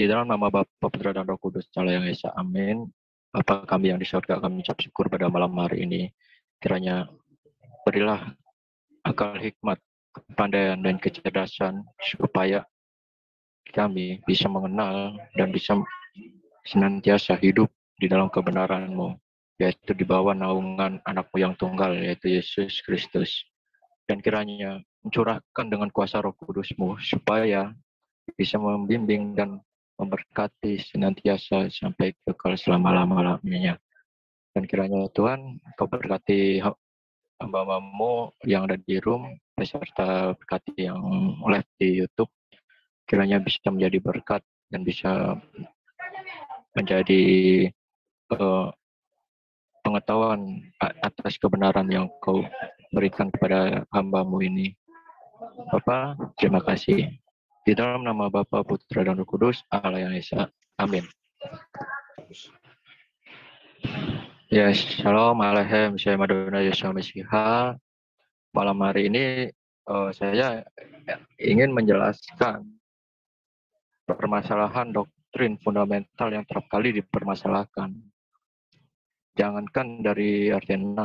Di dalam nama Bapa, Putra, dan Roh Kudus, Allah yang Esa, amin. Bapa kami yang di surga, kami ucap syukur pada malam hari ini. Kiranya berilah akal hikmat, kepandaian, dan kecerdasan supaya kami bisa mengenal dan bisa senantiasa hidup di dalam kebenaran-Mu, yaitu di bawah naungan Anak-Mu yang tunggal, yaitu Yesus Kristus. Dan kiranya mencurahkan dengan kuasa Roh Kudus-Mu supaya bisa membimbing dan memberkati senantiasa sampai kekal selama-lamanya. Dan kiranya Tuhan, Kau berkati hamba-Mu yang ada di room, beserta berkati yang live di YouTube, kiranya bisa menjadi berkat dan bisa menjadi pengetahuan atas kebenaran yang Kau berikan kepada hamba-Mu ini. Bapa, terima kasih. Di dalam nama Bapa, Putra, dan Roh Kudus, Allah yang Esa. Amin. Ya, Shalom, Alehem, saya Madonna Yesua Mesiha. Malam hari ini saya ingin menjelaskan permasalahan doktrin fundamental yang kerap kali dipermasalahkan. Jangankan dari RT6,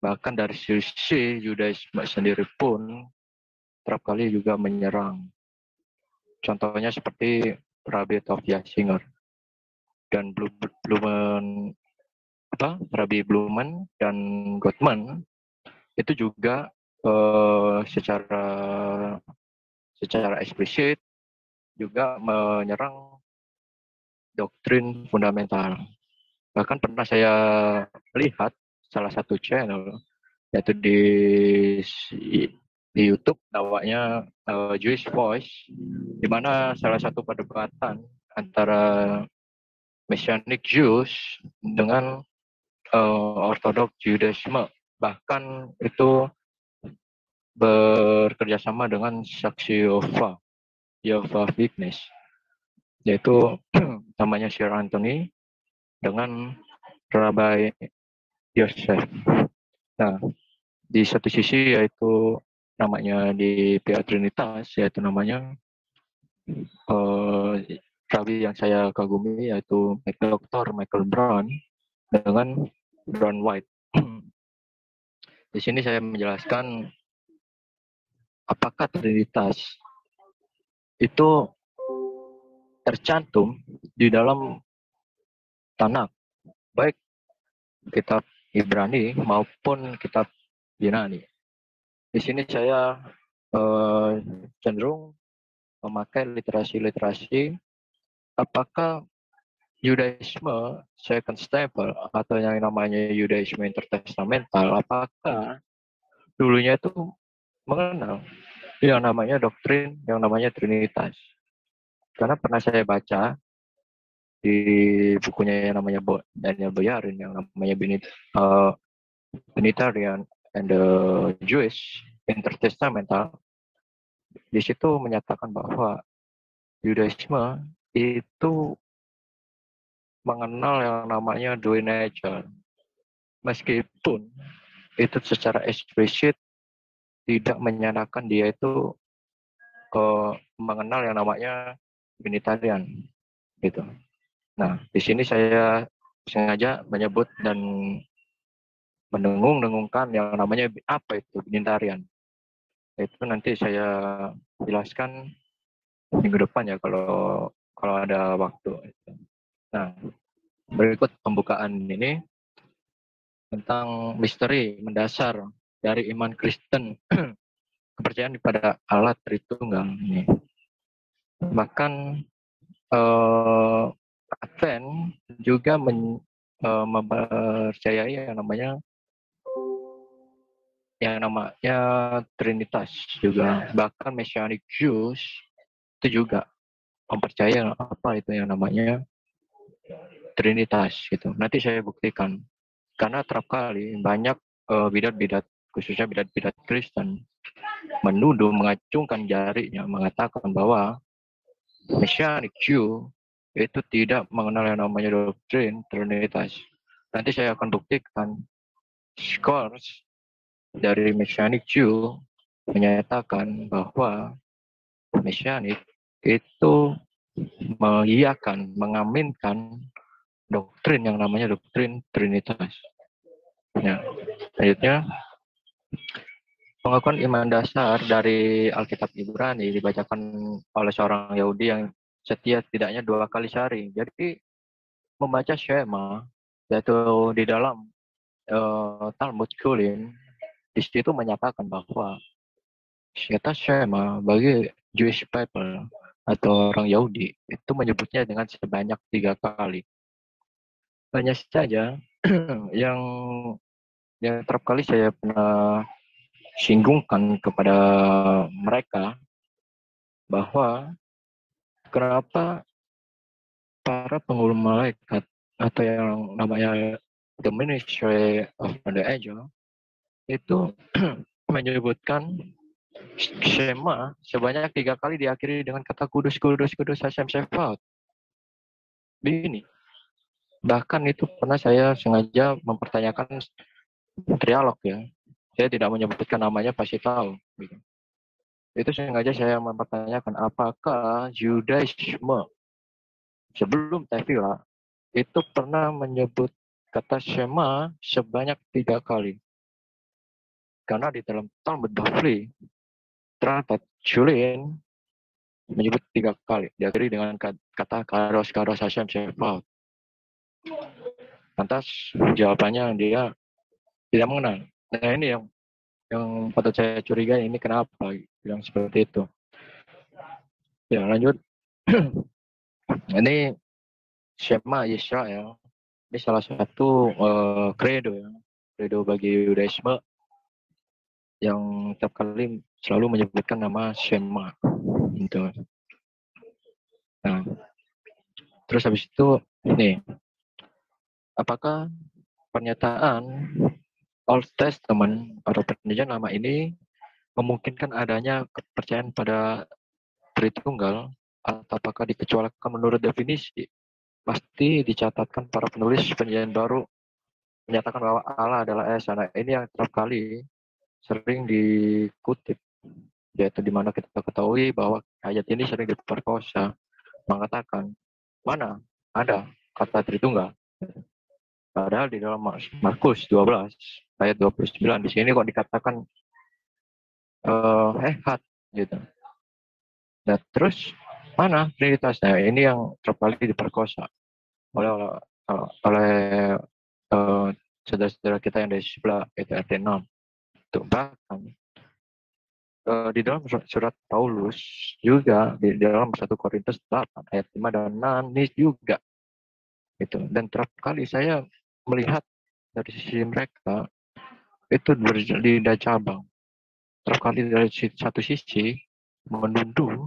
bahkan dari sisi Yudaisme sendiri pun kerap kali juga menyerang. Contohnya seperti Rabbi Tovia Singer dan Rabbi Blumen dan Gottman itu juga secara eksplisit juga menyerang doktrin fundamental. Bahkan pernah saya lihat salah satu channel, yaitu di YouTube namanya Jewish Voice, di mana salah satu perdebatan antara Messianic Jews dengan Orthodox Judaism, bahkan itu bekerjasama dengan saksi Jehovah Witness, yaitu namanya Sir Anthony dengan Rabbi Yosef. Nah, di satu sisi yaitu namanya di pihak Trinitas, yaitu namanya Rabbi yang saya kagumi, yaitu Dr. Michael Brown dengan Brown White. Di sini saya menjelaskan apakah Trinitas itu tercantum di dalam Tanakh, baik kitab Ibrani maupun kitab Yunani. Di sini saya cenderung memakai literasi apakah Yudaisme second stable atau yang namanya Yudaisme intertestamental, apakah dulunya itu mengenal yang namanya doktrin, yang namanya Trinitas. Karena pernah saya baca di bukunya yang namanya Daniel Boyarin, yang namanya Binitarian and the Jewish Intertestamental, di situ menyatakan bahwa Yudaisme itu mengenal yang namanya dual nature, meskipun itu secara eksplisit tidak menyatakan dia itu mengenal yang namanya Binitarian, gitu. Nah, di sini saya sengaja menyebut dan mendengung-dengungkan yang namanya apa itu Binitarian. Itu nanti saya jelaskan minggu depan ya kalau ada waktu. Nah, berikut pembukaan ini tentang misteri mendasar dari iman Kristen, kepercayaan kepada Allah Tritunggal ini. Bahkan Advent juga mempercayai yang namanya Trinitas juga. Bahkan Messianic Jews itu juga mempercayai apa itu yang namanya Trinitas gitu. Nanti saya buktikan. Karena terap kali banyak bidat-bidat, khususnya bidat-bidat Kristen, menuduh, mengacungkan jarinya, mengatakan bahwa Messianic Jew itu tidak mengenal yang namanya doktrin Trinitas. Nanti saya akan buktikan scores dari Messianic Jew menyatakan bahwa Messianic itu mengiyakan, mengaminkan doktrin yang namanya doktrin Trinitas. Ya, selanjutnya pengakuan iman dasar dari Alkitab Ibrani dibacakan oleh seorang Yahudi yang setia setidaknya 2 kali sehari. Jadi membaca Shema, yaitu di dalam Talmud Kulin, di situ menyatakan bahwa kata Shema bagi Jewish people atau orang Yahudi itu menyebutnya dengan sebanyak 3 kali. Hanya saja yang terap kali saya pernah singgungkan kepada mereka bahwa kenapa para pengulu malaikat atau yang namanya the ministry of the angel itu menyebutkan Shema sebanyak 3 kali diakhiri dengan kata kudus, kudus, kudus, Hashem Shefaot. Begini. Bahkan itu pernah saya sengaja mempertanyakan trialog ya. Saya tidak menyebutkan namanya, pasti tahu. Itu sengaja saya mempertanyakan apakah Judaisme sebelum Tefillah itu pernah menyebut kata Shema sebanyak 3 kali. Karena di dalam Talmud Bavli, Traktat Shulin menyebut 3 kali. Diakhiri dengan kata Karos Karos Hashem Shefaot. Lantas jawabannya dia tidak mengenal. Nah ini yang patut saya curigai, ini kenapa yang seperti itu. Ya lanjut. Ini Shema Yisrael. Ini salah satu credo ya. Credo bagi Yudaisme yang tiap kali selalu menyebutkan nama Shema. Gitu. Nah, terus habis itu nih, apakah pernyataan Old Testament atau perjanjian lama ini memungkinkan adanya kepercayaan pada Tritunggal atau apakah dikecualikan menurut definisi? Pasti dicatatkan para penulis perjanjian baru menyatakan bahwa Allah adalah Esa. Nah, ini yang kerap kali sering dikutip, yaitu di mana kita ketahui bahwa ayat ini sering diperkosa, mengatakan mana ada kata Tritunggal. Padahal di dalam Markus 12 ayat 29 di sini kok dikatakan Ehad gitu. Nah, terus mana Trinitas? Nah, ini yang kerap kali diperkosa oleh saudara-saudara kita yang dari sebelah itu RT6. Tuh, bahkan di dalam surat Paulus juga di dalam 1 Korintus 8 ayat 5 dan 6 ini juga itu. Dan kerap kali saya melihat dari sisi mereka itu berlidah cabang. Kerap kali dari satu sisi menuduh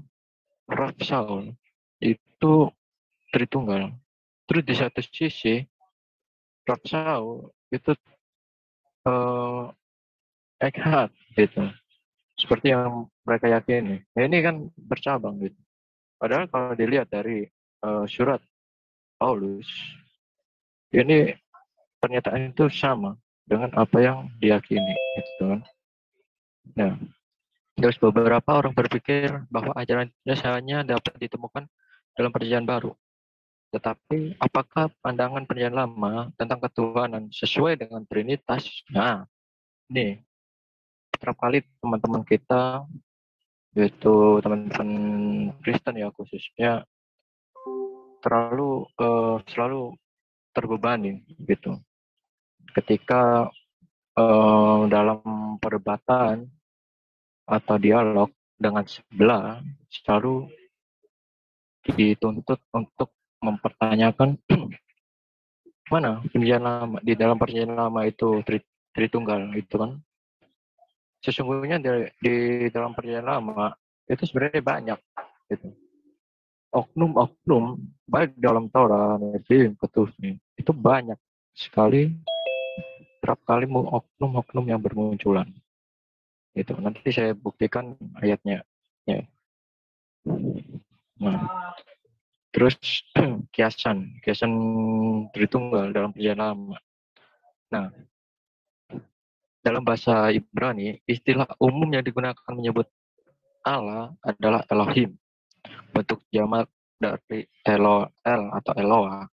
Rav Saul itu Tritunggal. Terus di satu sisi Rav Saul itu Eckhart gitu. Seperti yang mereka yakini. Nah, ini kan bercabang gitu. Padahal kalau dilihat dari surat Paulus, ini pernyataan itu sama dengan apa yang diyakini, gitu kan. Nah, terus beberapa orang berpikir bahwa ajaran Yesus hanya dapat ditemukan dalam perjanjian baru. Tetapi apakah pandangan perjanjian lama tentang ketuhanan sesuai dengan Trinitas? Nah, ini kerap kali teman-teman kita, yaitu teman-teman Kristen ya khususnya, selalu terbebani gitu. Ketika dalam perdebatan atau dialog dengan sebelah selalu dituntut untuk mempertanyakan mana perjanjian lama, di dalam perjanjian lama itu Tritunggal gitu kan. Sesungguhnya di dalam perjanjian lama itu sebenarnya banyak gitu. Oknum-oknum baik dalam Torah, Nevi'im, Ketuvim itu banyak sekali, kerap kali oknum-oknum yang bermunculan. Itu nanti saya buktikan ayatnya. Ya. Nah, terus kiasan Tritunggal dalam perjanjian lama. Nah, dalam bahasa Ibrani, istilah umum yang digunakan menyebut Allah adalah Elohim. Bentuk jamak dari LOL atau Eloa.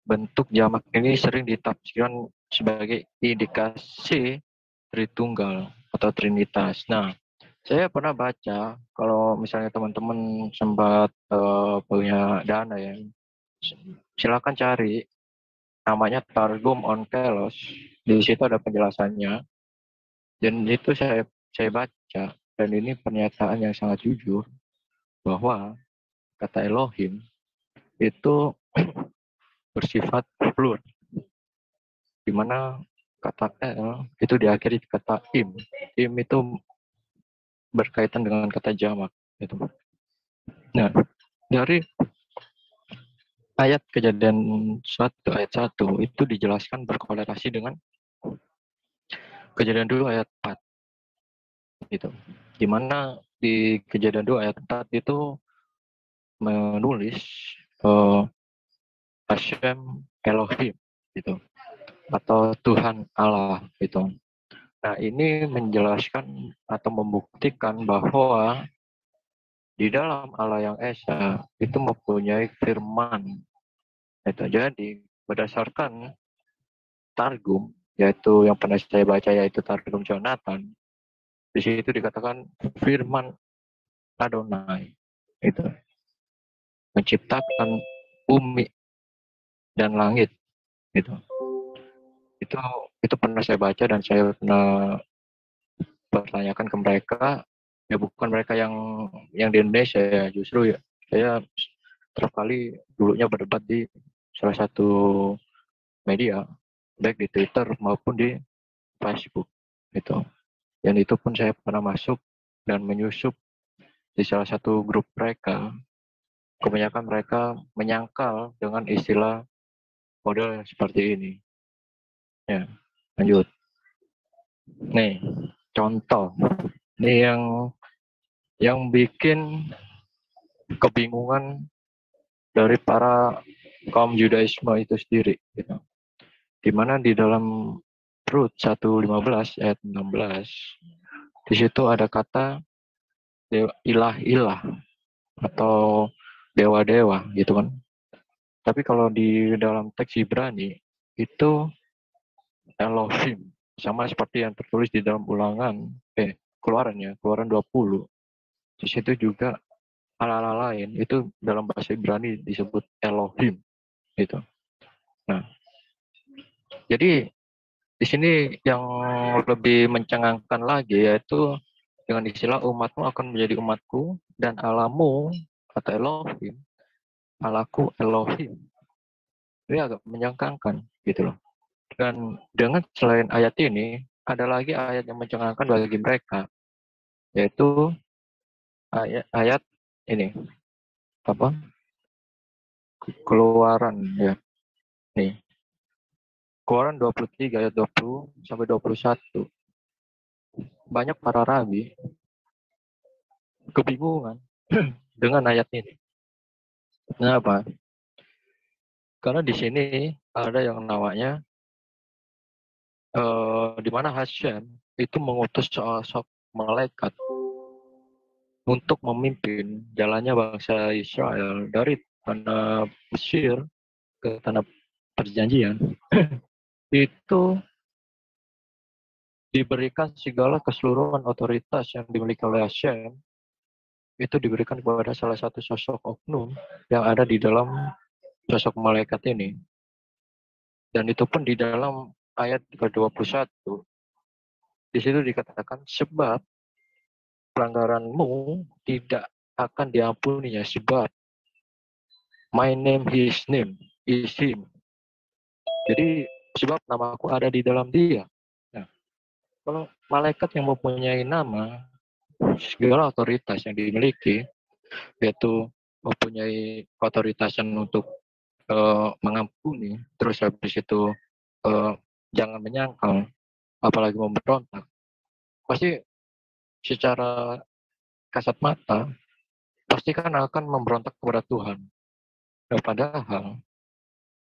Bentuk jamak ini sering ditafsirkan sebagai indikasi Tritunggal atau Trinitas. Nah, saya pernah baca kalau misalnya teman-teman sempat punya dana ya, silakan cari namanya Targum on Telos. Di situ ada penjelasannya. Dan itu saya baca dan ini pernyataan yang sangat jujur bahwa kata Elohim itu bersifat plur, di mana kata El itu diakhiri kata im. Im itu berkaitan dengan kata jamak. Gitu. Nah, dari ayat Kejadian 1 ayat 1 itu dijelaskan berkorelasi dengan Kejadian 2 ayat 4 gitu. Di mana di Kejadian 2 ayat 4 itu menulis Hashem Elohim gitu atau Tuhan Allah gitu. Nah, ini menjelaskan atau membuktikan bahwa di dalam Allah yang Esa itu mempunyai firman. Itu jadi berdasarkan Targum, yaitu yang pernah saya baca yaitu Targum Jonathan, di situ dikatakan firman Adonai itu menciptakan bumi dan langit gitu. Itu itu pernah saya baca dan saya pernah pertanyakan ke mereka, ya bukan mereka yang di Indonesia ya, justru ya saya terus kali dulunya berdebat di salah satu media baik di Twitter maupun di Facebook gitu. Dan itu pun saya pernah masuk dan menyusup di salah satu grup mereka. Kebanyakan mereka menyangkal dengan istilah model seperti ini. Ya, lanjut. Nih, contoh. Ini yang bikin kebingungan dari para kaum Judaisme itu sendiri gitu. Di mana di dalam Rut 1:15 ayat 16 di situ ada kata ilah-ilah atau dewa-dewa gitu kan. Tapi kalau di dalam teks Ibrani itu Elohim sama seperti yang tertulis di dalam Keluaran 20. Di situ juga ala-ala lain itu dalam bahasa Ibrani disebut Elohim gitu. Nah, jadi di sini yang lebih mencengangkan lagi yaitu dengan istilah umatmu akan menjadi umatku dan alamu atau Elohim, alaku Elohim. Ini agak menyangkangkan gitu loh. Dan dengan selain ayat ini, ada lagi ayat yang mencengangkan bagi mereka, yaitu ayat ini apa? Keluaran ya. Nih, Keluaran 23 ayat 20 sampai 21. Banyak para rabi kebingungan dengan ayat ini. Kenapa? Karena di sini ada yang namanya di mana Hashem itu mengutus sosok malaikat untuk memimpin jalannya bangsa Israel dari tanah Mesir ke tanah perjanjian. Itu diberikan segala keseluruhan otoritas yang dimiliki oleh Hashem itu diberikan kepada salah satu sosok oknum yang ada di dalam sosok malaikat ini. Dan itu pun di dalam ayat ke-21 di situ dikatakan sebab pelanggaranmu tidak akan diampuni ya sebab my name his name is him. Jadi sebab namaku ada di dalam dia. Nah, kalau malaikat yang mempunyai nama segala otoritas yang dimiliki yaitu mempunyai otoritasan untuk mengampuni, terus habis itu jangan menyangkal, apalagi memberontak, pasti secara kasat mata pasti kan akan memberontak kepada Tuhan. Nah, padahal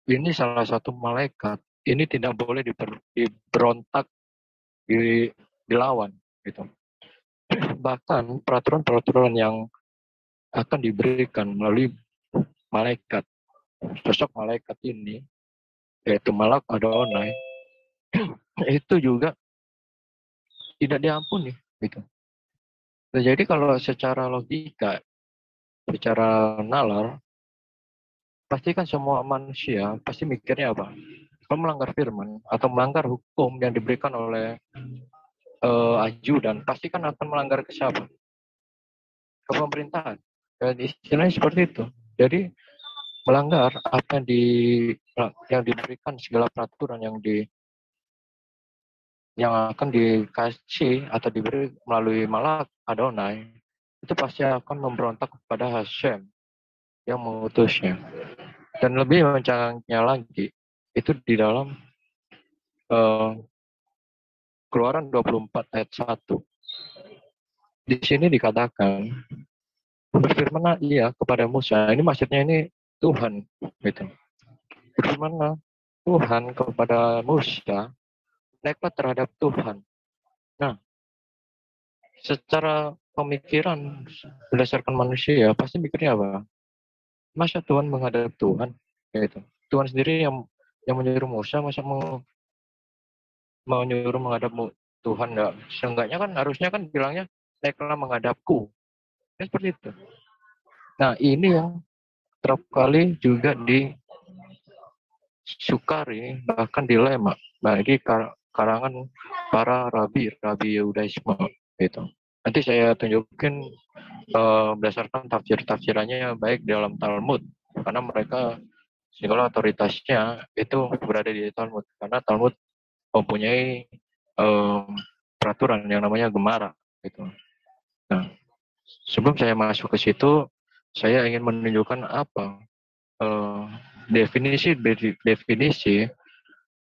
ini salah satu malaikat, ini tidak boleh diberontak, dilawan gitu. Bahkan peraturan-peraturan yang akan diberikan melalui malaikat. Sosok malaikat ini, yaitu Malak Adonai, itu juga tidak diampuni. Gitu. Nah, jadi kalau secara logika, secara nalar, pasti kan semua manusia pasti mikirnya apa? Kalau melanggar firman atau melanggar hukum yang diberikan oleh ajudan, pasti kan akan melanggar ke siapa? Ke pemerintahan. Dan istilahnya seperti itu. Jadi melanggar apa yang diberikan, segala peraturan yang akan dikasih atau diberi melalui Malak Adonai, itu pasti akan memberontak kepada Hashem yang mengutusnya. Dan lebih mencengangnya lagi, itu di dalam Keluaran 24 ayat 1. Di sini dikatakan, berfirmanlah ia kepada Musa. Ini maksudnya ini Tuhan. Gitu. Berfirmanlah Tuhan kepada Musa, naiklah terhadap Tuhan. Nah, secara pemikiran berdasarkan manusia, pasti mikirnya apa? Masa Tuhan menghadap Tuhan? Gitu. Tuhan sendiri yang menyuruh Musa, masa menyuruh menghadap Tuhan? Enggak. Seenggaknya kan harusnya kan bilangnya, naiklah menghadapku. Ya, seperti itu. Nah, ini yang kerap kali juga disukari, bahkan dilema bagi karangan para rabi Yehudaisme. Gitu. Nanti saya tunjukin berdasarkan tafsir-tafsirannya baik dalam Talmud, karena mereka segala otoritasnya itu berada di Talmud, karena Talmud mempunyai peraturan yang namanya Gemara. Gitu. Nah, sebelum saya masuk ke situ, saya ingin menunjukkan apa definisi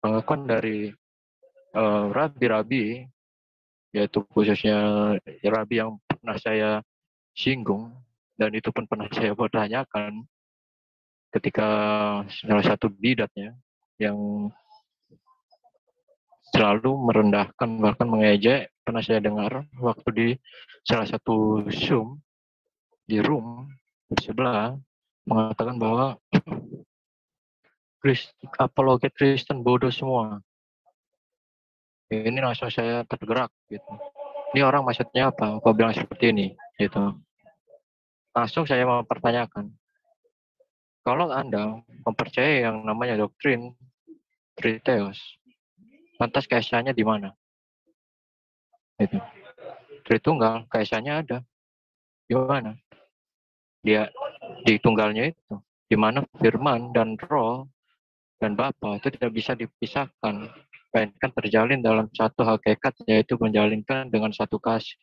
pengakuan dari rabi-rabi, yaitu khususnya rabi yang pernah saya singgung, dan itu pun pernah saya bertanyakan ketika salah satu bidatnya yang selalu merendahkan bahkan mengejek, pernah saya dengar waktu di salah satu Zoom di room sebelah, mengatakan bahwa apologet Kristen bodoh semua. Ini langsung saya tergerak gitu. Ini orang maksudnya apa? Kau bilang seperti ini gitu. Langsung saya mempertanyakan, kalau Anda mempercayai yang namanya doktrin Triteos, lantas kaisanya di mana? Gitu. Tritunggal, kaisanya ada. Di mana? Dia di tunggalnya itu. Di mana firman dan roh dan Bapa itu tidak bisa dipisahkan, melainkan terjalin dalam satu hakikat, yaitu menjalinkan dengan satu kasih.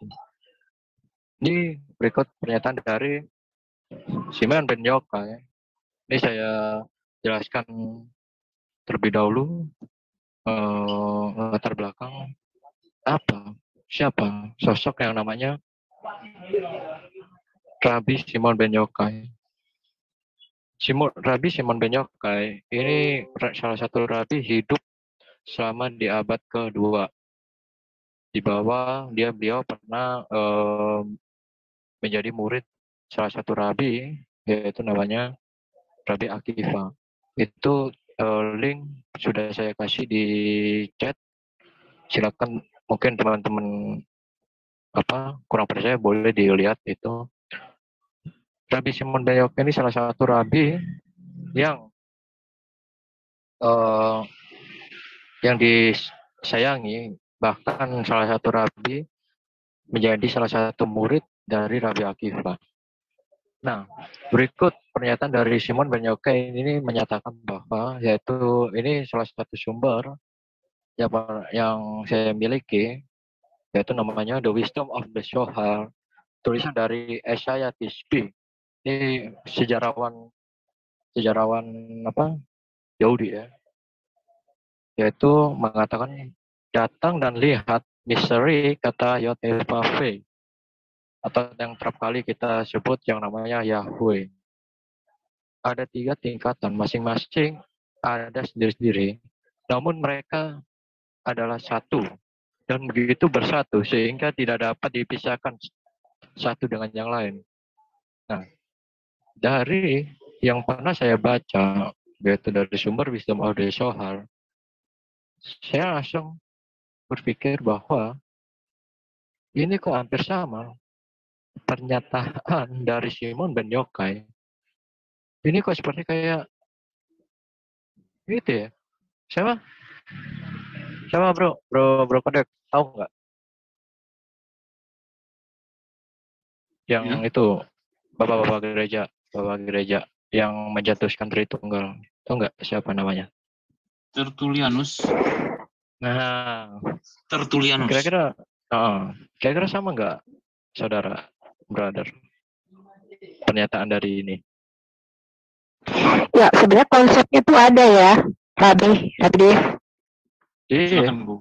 Ini berikut pernyataan dari Simeon ben Yochai. Ini saya jelaskan terlebih dahulu latar belakang siapa sosok yang namanya Rabbi Simon ben Yochai. Rabbi Simon ben Yochai ini salah satu rabi hidup selama di abad kedua. Di bawah beliau pernah menjadi murid salah satu rabi, yaitu namanya Rabbi Akiva. Itu link sudah saya kasih di chat. Silakan, mungkin teman-teman kurang percaya boleh dilihat itu. Rabbi Simon ben Yochai ini salah satu rabi yang disayangi, bahkan salah satu rabi menjadi salah satu murid dari Rabbi Akiva. Nah, berikut pernyataan dari Simon ben Yochai ini menyatakan bahwa yaitu ini salah satu sumber yang saya miliki, yaitu namanya The Wisdom of the Zohar, tulisan dari Esaias Tisbi. Ini sejarawan Yahudi ya, yaitu mengatakan, datang dan lihat misteri kata Yod-Heh-Vav-He, atau yang kerap kali kita sebut yang namanya Yahweh. Ada 3 tingkatan, masing-masing ada sendiri-sendiri, namun mereka adalah satu dan begitu bersatu sehingga tidak dapat dipisahkan satu dengan yang lain. Nah, dari yang pernah saya baca, yaitu dari sumber Wisdom of the Zohar, saya langsung berpikir bahwa ini kok hampir sama pernyataan dari Simon Ben Yokai. Ini kok seperti kayak gitu ya. Sama, sama bro Kodek, tahu nggak? Yang itu bapak gereja yang menjatuhkan Tritunggal. Tahu nggak siapa namanya? Tertulianus. Nah, Tertulianus. kira-kira sama nggak, saudara, brother, pernyataan dari ini? Ya, sebenarnya konsepnya tuh ada ya, Rabi. Iya. Silakan, Bu.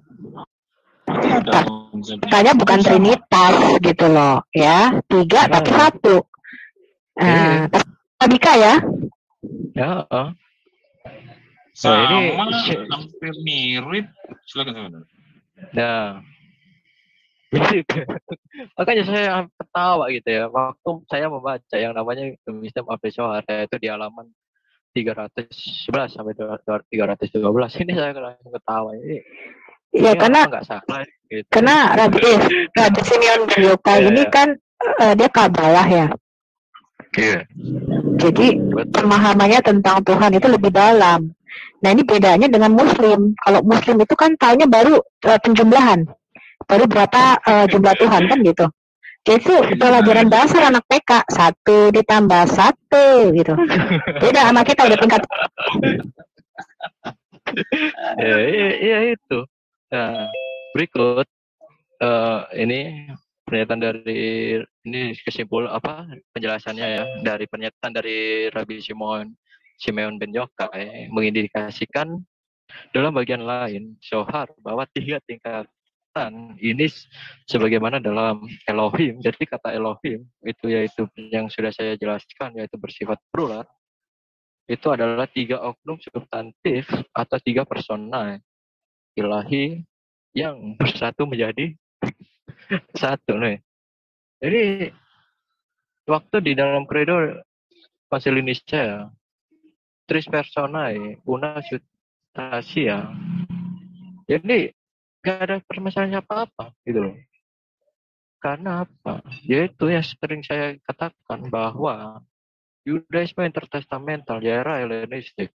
Berarti ada Katanya bukan trinitas gitu loh, ya. 3 tapi 1. Nah, Bika ya? Ya, sama ini hampir mirip. Silakan. Nah, makanya saya ketawa gitu ya. Waktu saya membaca yang namanya Wisdom of the Zohar, itu di halaman 311 sampai 312. Ini saya langsung ketawa. Iya, karena nggak salah gitu. Karena Rabi Simeon Ben Yokai ini kan dia kabalah ya. Iya. Jadi pemahamannya tentang Tuhan itu lebih dalam. Nah, ini bedanya dengan Muslim. Kalau Muslim itu kan taunya baru penjumlahan. Baru berapa jumlah Tuhan kan gitu. Itu pelajaran dasar anak PK 1 ditambah 1 gitu. Beda sama kita udah tingkat. Iya itu. Nah, berikut ini pernyataan dari ini penjelasannya ya dari pernyataan dari Rabbi Simeon Ben Yokai mengindikasikan dalam bagian lain Zohar bahwa 3 tingkatan ini sebagaimana dalam Elohim. Jadi kata Elohim itu yaitu yang sudah saya jelaskan, yaitu bersifat plural. Itu adalah 3 oknum substantif atau 3 persona ilahi yang bersatu menjadi satu nih. Jadi waktu di dalam kredo Konsili Nicea, tris personae una substantia. Jadi gak ada permasalahan apa-apa gitu loh. Karena apa? Yaitu yang sering saya katakan bahwa Yudaisme intertestamental di era Helenistik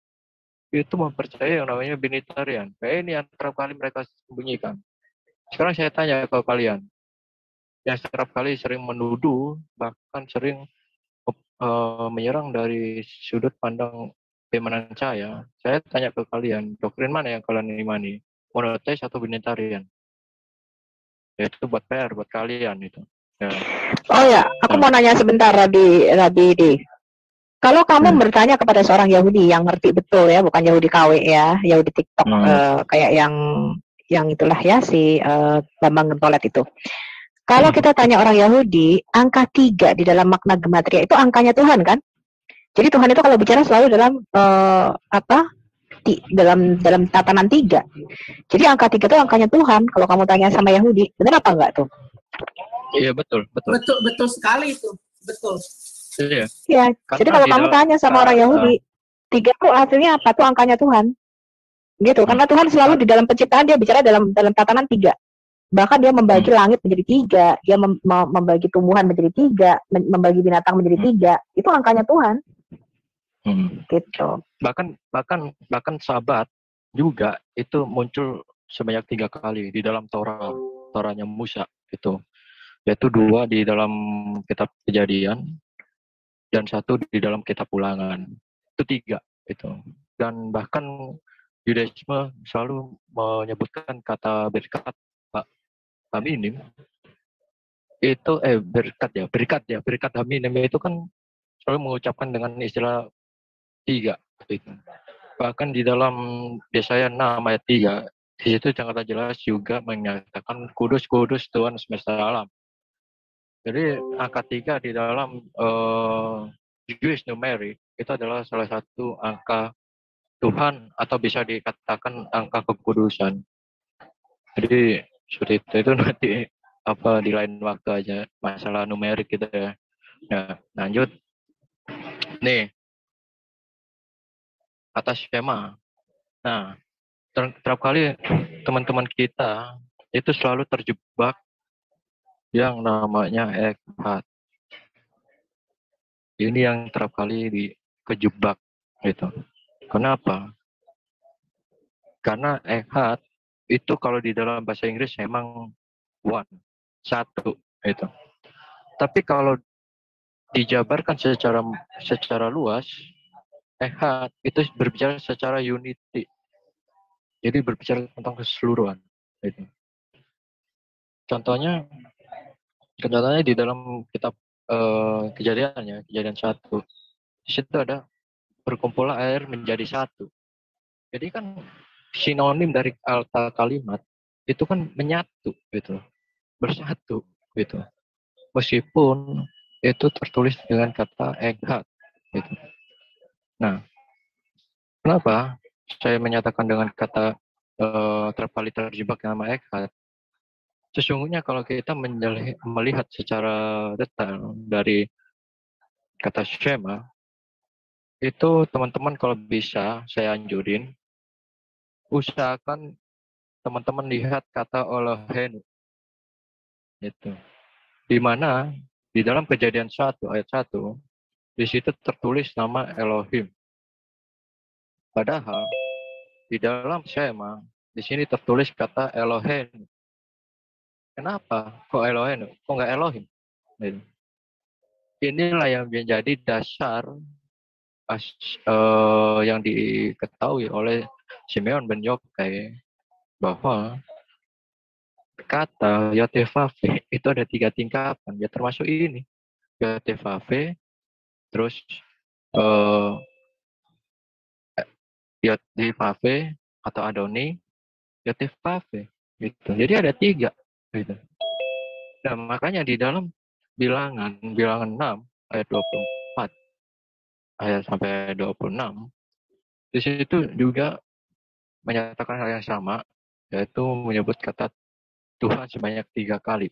itu mempercayai yang namanya binitarian. Ini yang kerap kali mereka sembunyikan. Sekarang saya tanya ke kalian, yang kerap kali sering menuduh, bahkan sering menyerang dari sudut pandang keimanan saya tanya ke kalian, doktrin mana yang kalian imani? Monoteis atau binitarian? Itu buat PR, buat kalian itu. Ya. Oh ya, aku mau nanya sebentar Rabi di. Kalau kamu bertanya kepada seorang Yahudi yang ngerti betul ya, bukan Yahudi KW ya, Yahudi TikTok kayak yang itulah ya si Bambang Gentolet itu. Kalau kita tanya orang Yahudi, angka 3 di dalam makna gematria itu angkanya Tuhan kan? Jadi Tuhan itu kalau bicara selalu dalam dalam tatanan 3. Jadi angka 3 itu angkanya Tuhan. Kalau kamu tanya sama Yahudi, benar apa enggak tuh? Iya betul. Betul sekali itu, betul. Iya. Ya, jadi kalau kamu tanya sama orang Yahudi, 3 itu hasilnya apa tuh angkanya Tuhan? Gitu, karena Tuhan selalu di dalam penciptaan dia bicara dalam tatanan 3. Bahkan dia membagi langit menjadi 3, dia membagi tumbuhan menjadi 3, membagi binatang menjadi 3. Itu angkanya Tuhan. Gitu. Bahkan sahabat juga itu muncul sebanyak 3 kali di dalam Torahnya Musa itu, yaitu 2 di dalam kitab Kejadian dan 1 di dalam kitab Ulangan. Itu 3 itu. Dan bahkan Yudaisme selalu menyebutkan kata berkat haminim itu berkat haminim itu kan selalu mengucapkan dengan istilah 3 gitu. Bahkan di dalam Yesaya 6 ayat 3 di situ sangat jelas juga menyatakan kudus Tuhan semesta alam. Jadi angka 3 di dalam Jewish numeric itu adalah salah satu angka Tuhan atau bisa dikatakan angka kekudusan. Jadi seperti itu nanti di lain waktu aja masalah numerik gitu ya. Nah, lanjut. Nih, kata Shema. Nah, setiap kali teman-teman kita itu selalu terjebak yang namanya ekhat. Ini yang kerap kali kejebak gitu. Kenapa? Karena ekhat itu kalau di dalam bahasa Inggris memang one, satu itu. Tapi kalau dijabarkan secara luas, ekhat itu berbicara secara unity. Jadi berbicara tentang keseluruhan. Gitu. Contohnya di dalam kitab kejadian 1. Di situ ada berkumpullah air menjadi satu. Jadi kan sinonim dari kata kalimat itu kan menyatu gitu, bersatu gitu. Meskipun itu tertulis dengan kata ekhat gitu. Nah, kenapa saya menyatakan dengan kata terkali terjebak nama ekhat? Sesungguhnya kalau kita melihat secara detail dari kata Shema, itu teman-teman kalau bisa saya anjurin, usahakan teman-teman lihat kata Elohenu. Itu. Di mana di dalam Kejadian 1 ayat 1, di situ tertulis nama Elohim. Padahal di dalam Shema, di sini tertulis kata Elohenu. Kenapa? Kok Elohenu? Kok nggak Elohim? Gitu. Inilah yang menjadi dasar yang diketahui oleh Simeon ben Yokai bahwa kata Yotevave itu ada 3 tingkatan, ya termasuk ini. Yotevave, terus Yotevave atau Adoni, Yotevave gitu. Jadi ada 3 gitu. Dan makanya di dalam bilangan 6 ayat 24 ayat sampai 26 di situ juga menyatakan hal yang sama, yaitu menyebut kata Tuhan sebanyak 3 kali,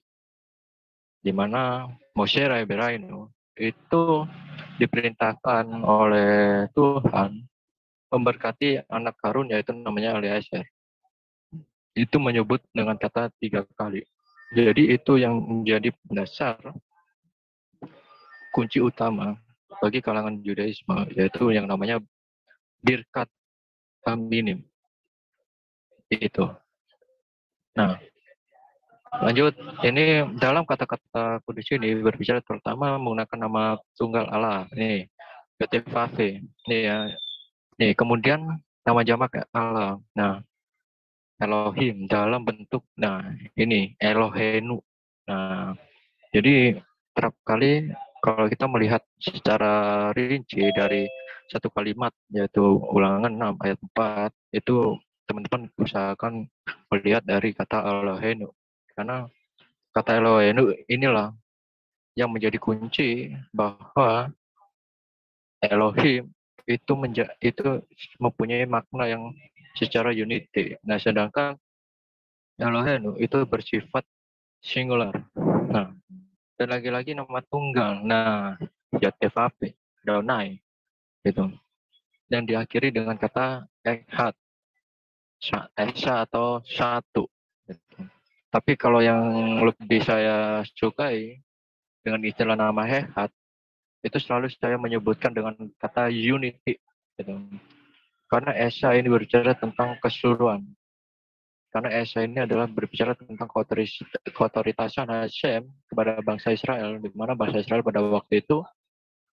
di mana Moshe Rabbeinu itu diperintahkan oleh Tuhan memberkati anak Harun, yaitu namanya Eliezer. Itu menyebut dengan kata 3 kali. Jadi itu yang menjadi dasar kunci utama bagi kalangan Judaisme, yaitu yang namanya Birkat Haminim. Itu. Nah, lanjut. Ini dalam kata-kata kudus ini berbicara terutama menggunakan nama tunggal Allah. Nih, Yotevave. Nih ya. Nih, kemudian nama jamak Allah. Nah, Elohim dalam bentuk, nah ini Elohenu. Nah, jadi kerap kali kalau kita melihat secara rinci dari satu kalimat, yaitu ulangan 6 ayat 4, itu teman-teman usahakan melihat dari kata Elohenu. Karena kata Elohenu inilah yang menjadi kunci bahwa Elohim itu mempunyai makna yang secara unity. Nah, sedangkan Elohenu itu bersifat singular. Nah, dan lagi-lagi nama tunggal. Nah, Yotevave, Donai, gitu. Dan diakhiri dengan kata Echad, Esa atau satu. Gitu. Tapi kalau yang lebih saya sukai dengan istilah nama Echad, itu selalu saya menyebutkan dengan kata unity. Gitu. Karena Esa ini berbicara tentang keseluruhan. Karena Esa ini adalah berbicara tentang keotoritasan Hashem kepada bangsa Israel, di mana bangsa Israel pada waktu itu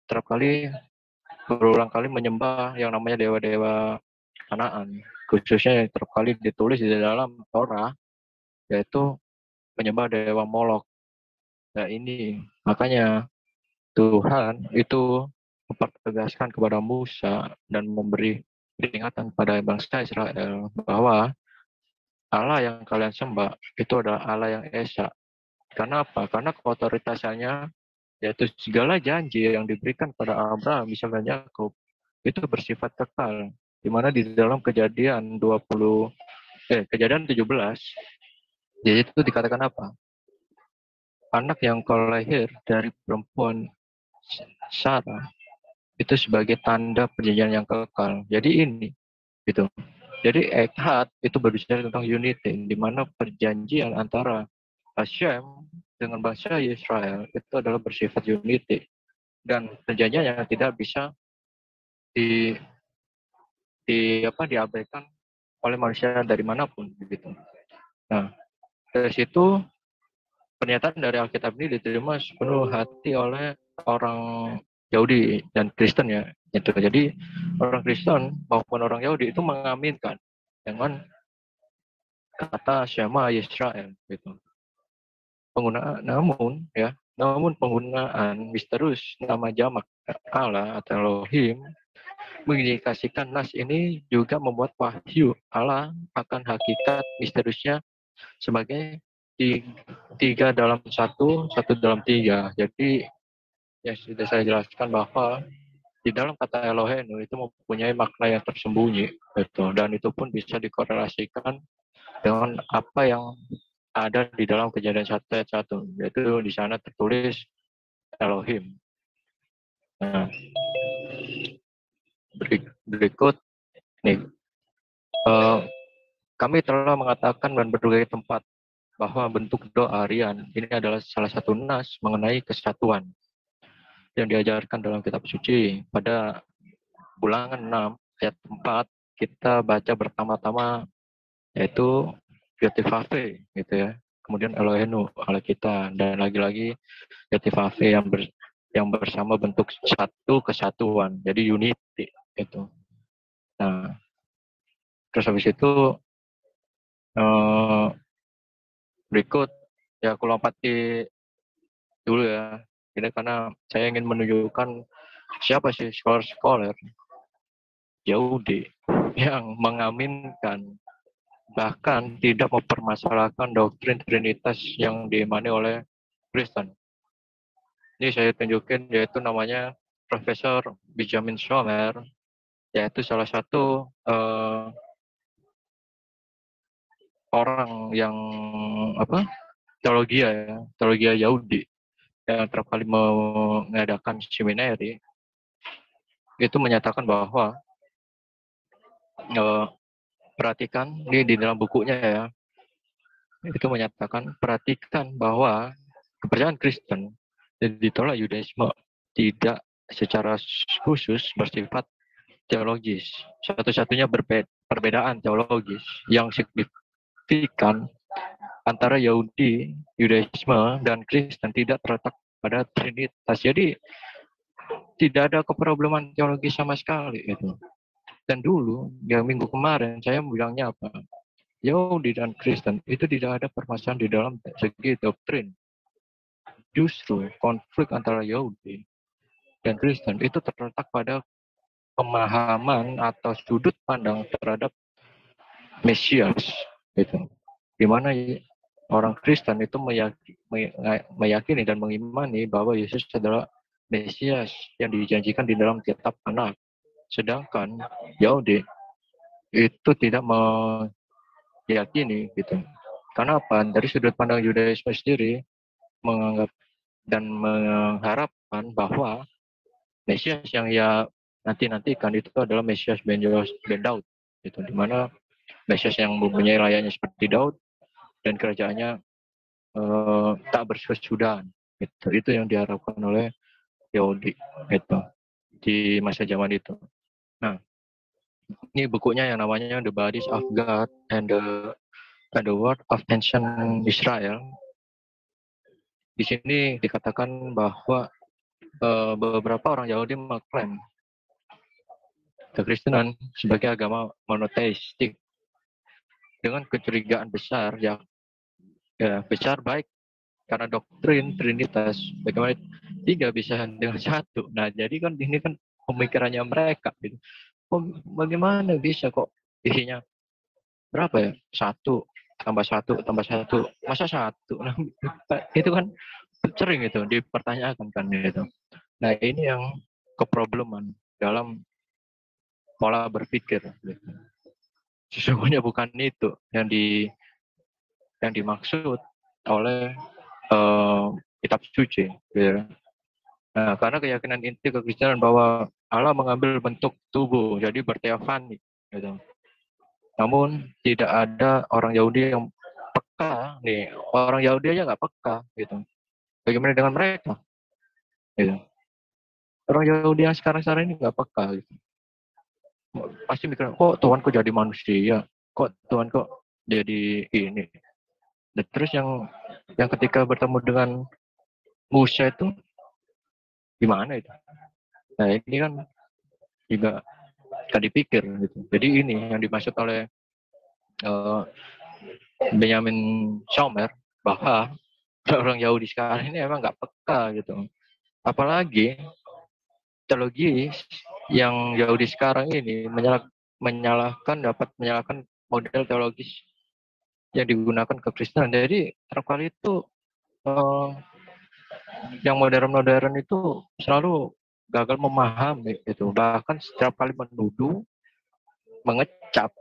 terap kali berulang kali menyembah yang namanya dewa-dewa Kanaan, khususnya yang terap kali ditulis di dalam Torah, yaitu menyembah dewa Molok. Nah ini makanya Tuhan itu mempertegaskan kepada Musa dan memberi peringatan pada bangsa Israel bahwa Allah yang kalian sembah itu adalah Allah yang Esa. Karena apa? Karena keotoritasannya, yaitu segala janji yang diberikan pada Abraham, misalnya Yakub, itu bersifat kekal. Di mana di dalam kejadian 17, jadi itu dikatakan apa? Anak yang kau lahir dari perempuan Sarah itu sebagai tanda perjanjian yang kekal. Jadi ini gitu. Jadi Echad itu berbicara tentang unity, di mana perjanjian antara Hashem dengan bangsa Israel itu adalah bersifat unity dan perjanjian yang tidak bisa di, diabaikan oleh manusia dari manapun gitu. Nah, dari situ pernyataan dari Alkitab ini diterima sepenuh hati oleh orang Yahudi dan Kristen ya. Gitu. Jadi orang Kristen maupun orang Yahudi itu mengaminkan dengan kata Shema Yisrael gitu. Namun penggunaan misterius nama jamak Allah atau Elohim mengindikasikan nas ini juga membuat wahyu Allah akan hakikat misteriusnya sebagai tiga dalam satu, satu dalam tiga. Jadi yang sudah saya jelaskan bahwa di dalam kata Elohenu itu mempunyai makna yang tersembunyi, gitu. Dan itu pun bisa dikorelasikan dengan apa yang ada di dalam Kejadian 1 ayat 1, yaitu di sana tertulis Elohim. Nah, berikut nih, kami telah mengatakan dan berbagai tempat bahwa bentuk doa harian ini adalah salah satu nas mengenai kesatuan yang diajarkan dalam kitab suci. Pada Ulangan 6 ayat 4 kita baca pertama-tama yaitu Yotifave gitu ya. Kemudian Elohenu Allah kita, dan lagi-lagi Yotifave yang bersama bentuk satu kesatuan. Jadi unity itu. Nah, terus habis itu berikut ya aku lompati dulu ya. Ini karena saya ingin menunjukkan siapa sih scholar-scholar Yahudi yang mengaminkan bahkan tidak mempermasalahkan doktrin Trinitas yang diimani oleh Kristen. Ini saya tunjukin, yaitu namanya Profesor Benjamin Shomer, yaitu salah satu orang yang teologia Yahudi yang kerap kali mengadakan seminari, itu menyatakan bahwa perhatikan ini di dalam bukunya ya, itu menyatakan perhatikan bahwa kepercayaan Kristen ditolak Yudaisme tidak secara khusus bersifat teologis. Satu-satunya perbedaan teologis yang signifikan antara Yahudi, Yudaisme, dan Kristen tidak terletak pada Trinitas. Jadi tidak ada keprobleman teologis sama sekali itu. Dan dulu, yang minggu kemarin saya bilangnya apa? Yahudi dan Kristen itu tidak ada permasalahan di dalam segi doktrin. Justru konflik antara Yahudi dan Kristen itu terletak pada pemahaman atau sudut pandang terhadap Mesias, gitu. Di mana orang Kristen itu meyakini dan mengimani bahwa Yesus adalah Mesias yang dijanjikan di dalam kitab Tanakh. Sedangkan Yahudi itu tidak meyakini, gitu. Karena apa? Dari sudut pandang Yudaisme sendiri menganggap dan mengharapkan bahwa Mesias yang nantikan itu adalah Mesias ben Daud, itu dimana Mesias yang mempunyai layaknya seperti Daud dan kerajaannya tak berkesudahan. Itu yang diharapkan oleh Yahudi itu di masa zaman itu. Nah, ini bukunya yang namanya The Bodies of God and the Word of Ancient Israel. Di sini dikatakan bahwa beberapa orang Yahudi mengklaim kekristenan sebagai agama monoteistik dengan kecurigaan besar ya besar baik karena doktrin Trinitas bagaimana tiga bisa dengan satu. Nah jadi kan ini kan pemikirannya mereka gitu. Bagaimana bisa kok isinya berapa ya, satu tambah satu masa satu. Nah itu kan sering itu dipertanyakan kan gitu. Nah ini yang keprobleman dalam pola berpikir gitu. Sesungguhnya bukan itu yang dimaksud oleh kitab suci gitu. Nah, karena keyakinan inti kekristenan bahwa Allah mengambil bentuk tubuh, jadi berteofani, gitu. Namun tidak ada orang Yahudi yang peka nih, orang Yahudi aja nggak peka, gitu. Bagaimana dengan mereka? Gitu. Orang Yahudi yang sekarang ini nggak peka, gitu. Pasti mikir, kok Tuhan kok jadi manusia, kok Tuhan kok jadi ini. Dan terus yang ketika bertemu dengan Musa itu gimana itu? Nah ini kan juga gak dipikir gitu. Jadi ini yang dimaksud oleh Benjamin Schomer bahwa orang Yahudi sekarang ini emang nggak peka gitu. Apalagi teologi yang Yahudi sekarang ini dapat menyalahkan model teologis yang digunakan kekristenan. Jadi terkali itu yang modern itu selalu gagal memahami itu, bahkan setiap kali menuduh, mengecap,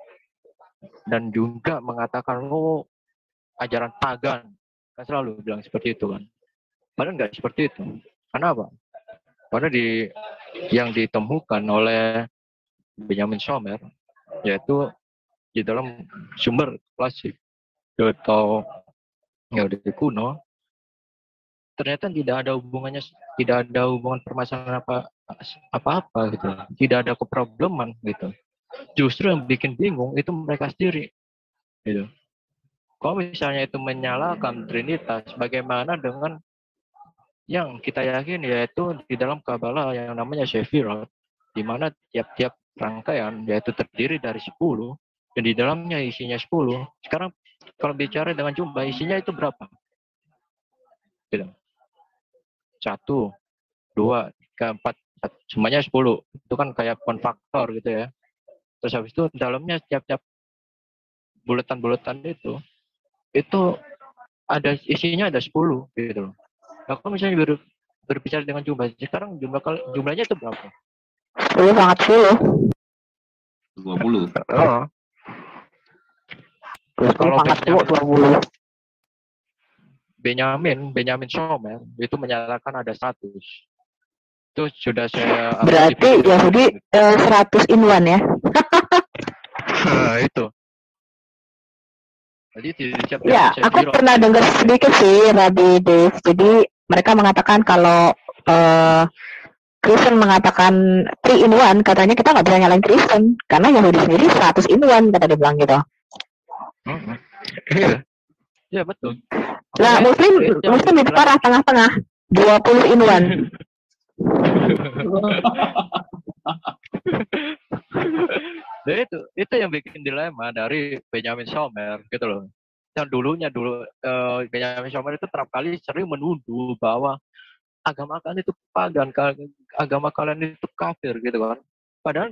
dan juga mengatakan ajaran pagan, kan selalu bilang seperti itu kan. Padahal nggak seperti itu. Kenapa? Karena yang ditemukan oleh Benjamin Schomer yaitu di dalam sumber klasik atau Yahudi kuno, ternyata tidak ada hubungan permasalahan apa-apa gitu, tidak ada keprobleman gitu. Justru yang bikin bingung itu mereka sendiri gitu. Kalau misalnya itu menyalahkan Trinitas, bagaimana dengan yang kita yakin yaitu di dalam Kabbalah yang namanya Sefirot, di mana tiap-tiap rangkaian yaitu terdiri dari 10 dan di dalamnya isinya 10. Sekarang kalau bicara dengan jumlah isinya itu berapa? Gitu. 1, 2, 3, 4, semuanya 10. Itu kan kayak konfaktor gitu ya. Terus habis itu dalamnya tiap-tiap buletan-buletan itu ada isinya ada 10 gitu loh. Nah, kalau misalnya berbicara dengan jumlah, sekarang jumlahnya itu berapa? 10 sangat 20. Oh. Kalau sangat 20. Benjamin Schomer itu menyatakan ada 100. Itu sudah saya berarti Yahudi 100 in 1 ya. Itu. Jadi ya, aku pernah dengar sedikit sih Rabbi Dave. Jadi mereka mengatakan kalau Kristen mengatakan 3 in 1, katanya kita nggak bisa nyalain Kristen karena Yahudi sendiri 100 in 1, kata dia bilang gitu. Iya betul. Nah, Muslim itu parah, tengah-tengah 20 in 1. Nah, itu yang bikin dilema dari Benjamin Schomer gitu loh. Yang dulu Benjamin Schomer itu kerap kali sering menuduh bahwa agama kalian itu pagan, agama kalian itu kafir gitu kan. Padahal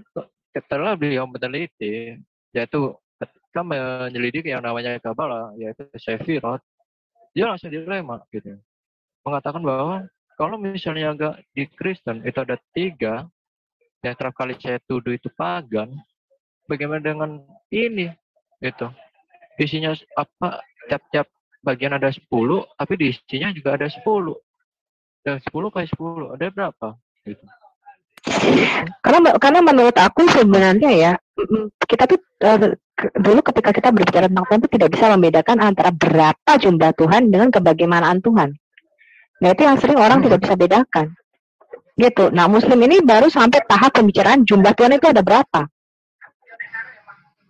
setelah beliau meneliti, yaitu ketika menyelidiki yang namanya Kabbalah, yaitu Sefirot, dia langsung dilema gitu. Mengatakan bahwa kalau misalnya agak di Kristen itu ada 3 yang kerap kali saya tuduh itu pagan, bagaimana dengan ini itu isinya apa, tiap bagian ada 10 tapi di isinya juga ada 10 dan 10 kali 10 ada berapa gitu. Karena menurut aku sebenarnya ya, kita tuh dulu ketika kita berbicara tentang Tuhan itu tidak bisa membedakan antara berapa jumlah Tuhan dengan kebagaimanaan Tuhan. Nah itu yang sering orang tidak bisa bedakan gitu. Nah Muslim ini baru sampai tahap pembicaraan jumlah Tuhan itu ada berapa.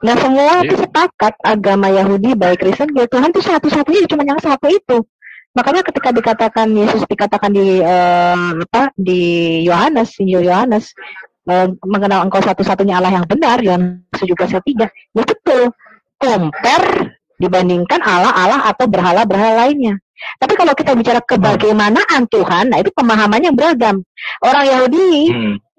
Nah semua itu sepakat, agama Yahudi baik Kristen, ya Tuhan itu satu-satunya, cuma yang satu itu. Makanya ketika dikatakan Yesus dikatakan di Yohanes, Injil Yohanes, mengenal engkau satu-satunya Allah yang benar, yang 17:3, ya betul. Compare dibandingkan Allah atau berhala-berhala lainnya. Tapi kalau kita bicara kebagaimanaan Tuhan, nah itu pemahamannya beragam. Orang Yahudi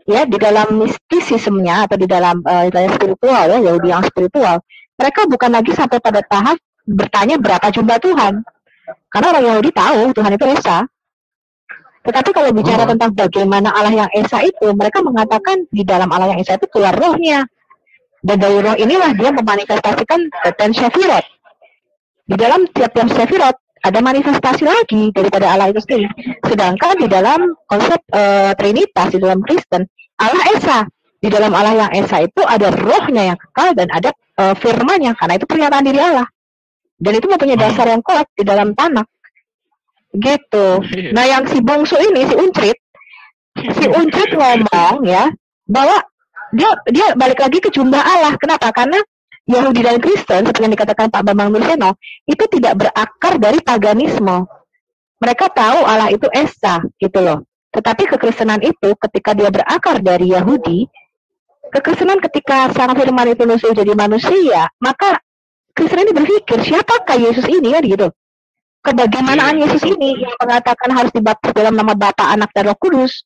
ya di dalam mistisismenya atau di dalam spiritual ya, Yahudi yang spiritual, mereka bukan lagi sampai pada tahap bertanya berapa jumlah Tuhan. Karena orang Yahudi tahu Tuhan itu Esa. Tetapi kalau bicara tentang bagaimana Allah yang Esa itu, mereka mengatakan di dalam Allah yang Esa itu keluar rohnya. Dan dari roh inilah dia memanifestasikan 10 Sefirot. Di dalam tiap-tiap Sefirot ada manifestasi lagi daripada Allah itu sendiri. Sedangkan di dalam konsep Trinitas, di dalam Kristen, Allah Esa. Di dalam Allah yang Esa itu ada rohnya yang kekal dan ada firman-Nya, karena itu pernyataan diri Allah. Dan itu mempunyai dasar yang kuat di dalam tanah. Gitu. Nah, yang si bungsu ini, si Uncrit ngomong ya, bahwa dia balik lagi ke jumlah Allah. Kenapa? Karena Yahudi dan Kristen, seperti yang dikatakan Pak Bambang Nurseno, itu tidak berakar dari paganisme. Mereka tahu Allah itu Esa, gitu loh. Tetapi kekristenan itu, ketika dia berakar dari Yahudi, kekristenan ketika Sang Firman itu nusul jadi manusia, maka Kristen ini berpikir, siapakah Yesus ini, kan gitu. Kebagaimanaan Yesus ini yang mengatakan harus dibaptis dalam nama Bapa, Anak, dan Roh Kudus,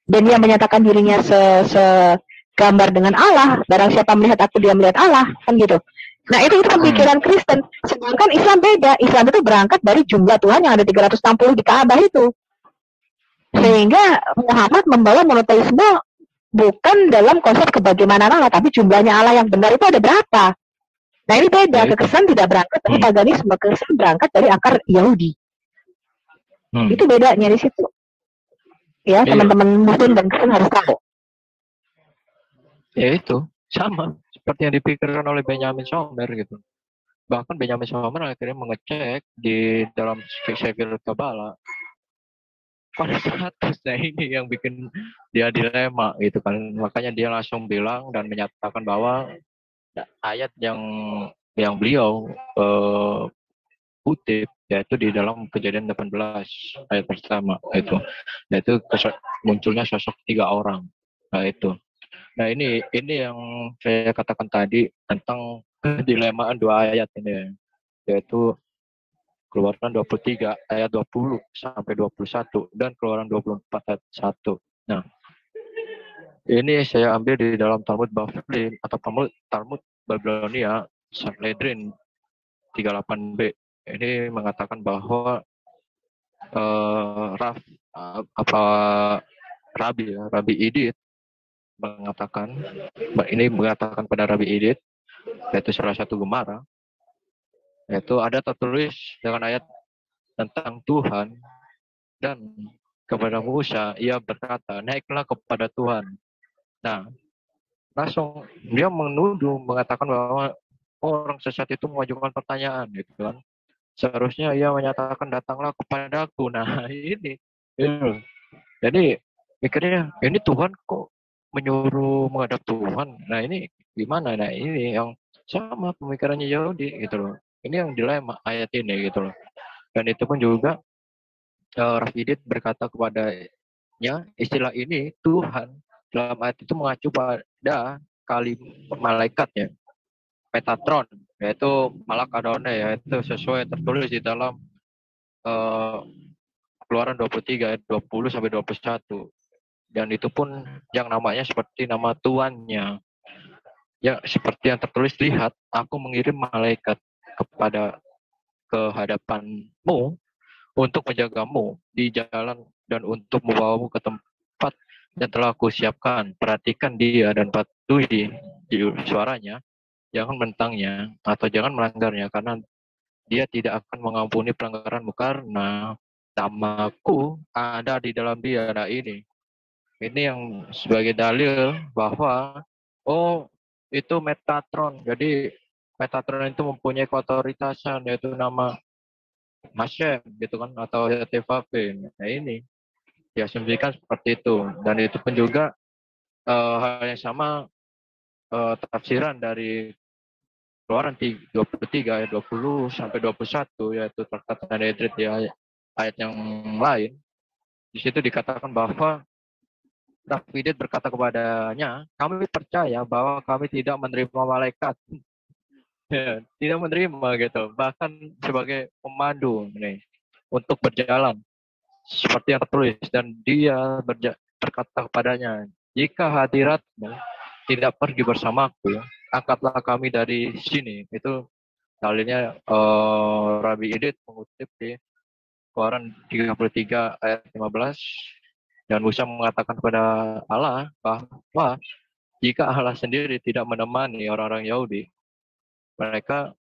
dan dia menyatakan dirinya segambar dengan Allah. Barang siapa melihat aku, dia melihat Allah, kan gitu. Nah, itu pemikiran Kristen. Sedangkan Islam beda. Islam itu berangkat dari jumlah Tuhan yang ada 360 di Ka'bah itu. Sehingga Muhammad membawa monoteisme bukan dalam konsep kebagaimanaan Allah, tapi jumlahnya Allah yang benar itu ada berapa. Nah, ini beda. Kekristenan tidak berangkat dari paganisme. Kekristenan berangkat dari akar Yahudi. Itu bedanya di situ. Ya, teman-teman Muslim dan Kristen harus tahu. Ya itu, sama seperti yang dipikirkan oleh Benjamin Sommer gitu. Bahkan Benjamin Sommer akhirnya mengecek di dalam Sefer Kabbalah pada statusnya ini yang bikin dia dilema gitu kan. Makanya dia langsung bilang dan menyatakan bahwa ayat yang beliau kutip yaitu di dalam Kejadian 18 ayat pertama itu, yaitu munculnya sosok 3 orang. Nah itu. Nah ini yang saya katakan tadi tentang dilemaan 2 ayat ini, yaitu Keluaran 23 ayat 20 sampai 21 dan Keluaran 24 ayat 1. Nah, ini saya ambil di dalam Talmud Bavli atau Talmud Babilonia Sanhedrin 38b. Ini mengatakan bahwa Rabi Idit mengatakan pada Rabi Idit, yaitu salah satu gemara, yaitu ada tertulis dengan ayat tentang Tuhan, dan kepada Musa ia berkata, naiklah kepada Tuhan. Nah, langsung dia mengatakan bahwa orang sesat itu mengajukan pertanyaan gitu kan. Seharusnya ia menyatakan datanglah kepadaku. Nah ini. Jadi mikirnya ini Tuhan kok menyuruh menghadap Tuhan. Nah ini gimana? Nah ini yang sama pemikirannya Yahudi gitu loh. Ini yang dilema ayat ini gitu loh. Dan itu pun juga Rafidit berkata kepadanya, istilah ini Tuhan dalam ayat itu mengacu pada kali malaikatnya, Metatron, yaitu Malak Adonai, yaitu sesuai tertulis di dalam Keluaran 23 ayat 20 sampai 21. Dan itu pun yang namanya seperti nama tuannya. Ya seperti yang tertulis, lihat aku mengirim malaikat kehadapanmu untuk menjagamu di jalan dan untuk membawamu ke tempat yang telah aku siapkan. Perhatikan dia dan patuhi di suaranya, jangan mentangnya atau jangan melanggarnya, karena dia tidak akan mengampuni pelanggaranmu karena namaku ada di dalam dia. Nah ini yang sebagai dalil bahwa itu Metatron. Jadi Metatron itu mempunyai keotoritasan, yaitu nama Hashem gitu kan, atau Tevavin. Nah ini diasumsikan seperti itu, dan itu pun juga hal yang sama tafsiran dari Keluaran 23 ayat 20 sampai 21, yaitu perkataan Edrit di ayat yang lain. Di situ dikatakan bahwa David berkata kepadanya, kami percaya bahwa kami tidak menerima malaikat. Tidak menerima gitu, bahkan sebagai pemandu nih untuk berjalan seperti yang tertulis, dan dia berkata kepadanya, jika hadiratmu tidak pergi bersamaku, angkatlah kami dari sini. Itu dalilnya Rabi Idit mengutip di Keluaran 33 ayat 15, dan Musa mengatakan kepada Allah bahwa jika Allah sendiri tidak menemani orang-orang Yahudi, mereka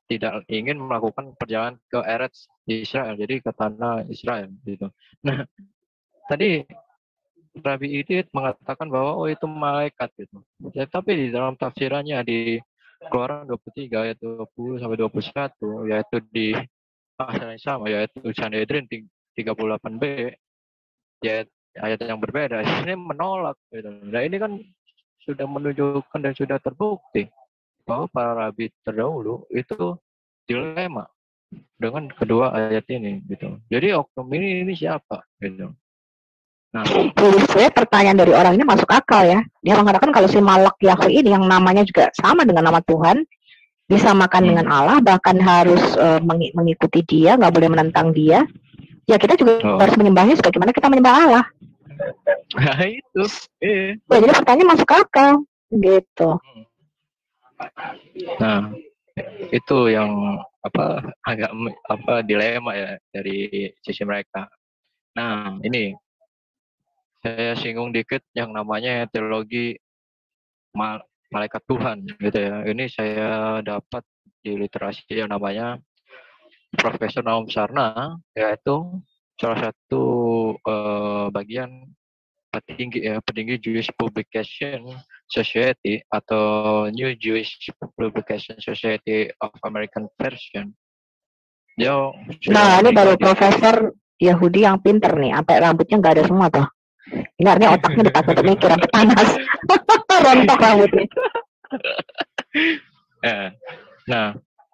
tidak ingin melakukan perjalanan ke Eretz Israel, jadi ke tanah Israel gitu. Nah, tadi Rabbi Idit mengatakan bahwa oh itu malaikat gitu. Ya, tapi di dalam tafsirannya di Keluaran 23 ayat 20 sampai 21, yaitu di pasal yang sama, yaitu Sanhedrin 38b, ya ayat yang berbeda, ini menolak gitu. Nah ini kan sudah menunjukkan dan sudah terbukti bahwa para rabi terdahulu itu dilema dengan kedua ayat ini gitu. Jadi oknum ini siapa gitu. Nah, Jadi sebenarnya pertanyaan dari orang ini masuk akal ya. Dia mengatakan kalau si Malak Yahweh ini yang namanya juga sama dengan nama Tuhan, disamakan dengan Allah, bahkan harus mengikuti dia, nggak boleh menentang dia. Ya kita juga harus menyembahnya sebagaimana kita menyembah Allah. Nah itu, Ya, jadi pertanyaan masuk akal gitu. Nah, itu yang agak dilema ya dari sisi mereka. Nah, ini saya singgung dikit yang namanya teologi malaikat Tuhan gitu ya. Ini saya dapat di literasi yang namanya Profesor Naum Sarna, yaitu salah satu bagian petinggi Jewish Publication Society atau New Jewish Publication Society of American Version. Nah, ini baru profesor Yahudi yang pinter nih, sampai rambutnya nggak ada semua tuh. Ini artinya otaknya dipakai untuk mikir sampai panas. Rontok rambutnya. Nah,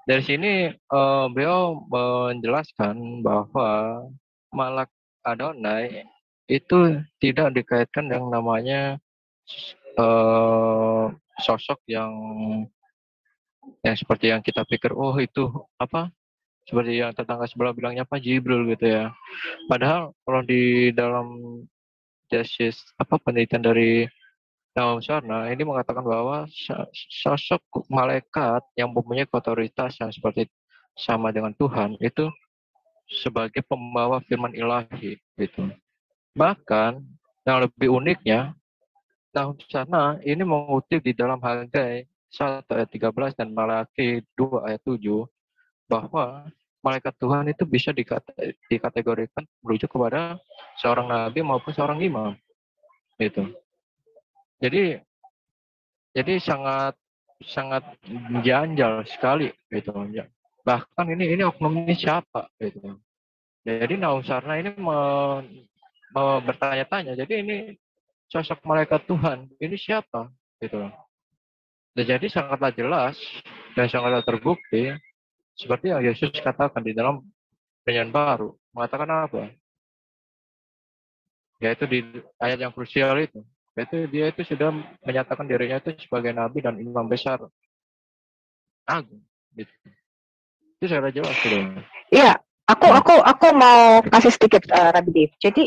dari sini beliau menjelaskan bahwa Malak Adonai itu tidak dikaitkan dengan namanya sosok yang seperti yang kita pikir, oh itu seperti yang tetangga sebelah bilangnya Jibril gitu ya. Padahal kalau di dalam tesis penelitian dari Naum Sarna ini mengatakan bahwa sosok malaikat yang mempunyai otoritas yang seperti sama dengan Tuhan itu sebagai pembawa firman ilahi gitu. Bahkan yang lebih uniknya, Naum Sarna ini mengutip di dalam Hagai 1 ayat 13 dan Malaki 2 ayat 7 bahwa malaikat Tuhan itu bisa dikategorikan merujuk kepada seorang nabi maupun seorang imam gitu. Jadi sangat ganjal sekali gitu. Bahkan ini oknum ini siapa gitu. Jadi Naum Sarna ini bertanya-tanya. Jadi ini sosok malaikat Tuhan ini siapa gitu. Jadi sangatlah jelas dan sangatlah terbukti seperti yang Yesus katakan di dalam Perjanjian Baru. Mengatakan apa? Yaitu di ayat yang krusial itu. Yaitu dia itu sudah menyatakan dirinya itu sebagai nabi dan imam besar agung gitu. Itu secara jelas gitu. Iya, aku mau kasih sedikit Rabbi Dev. Jadi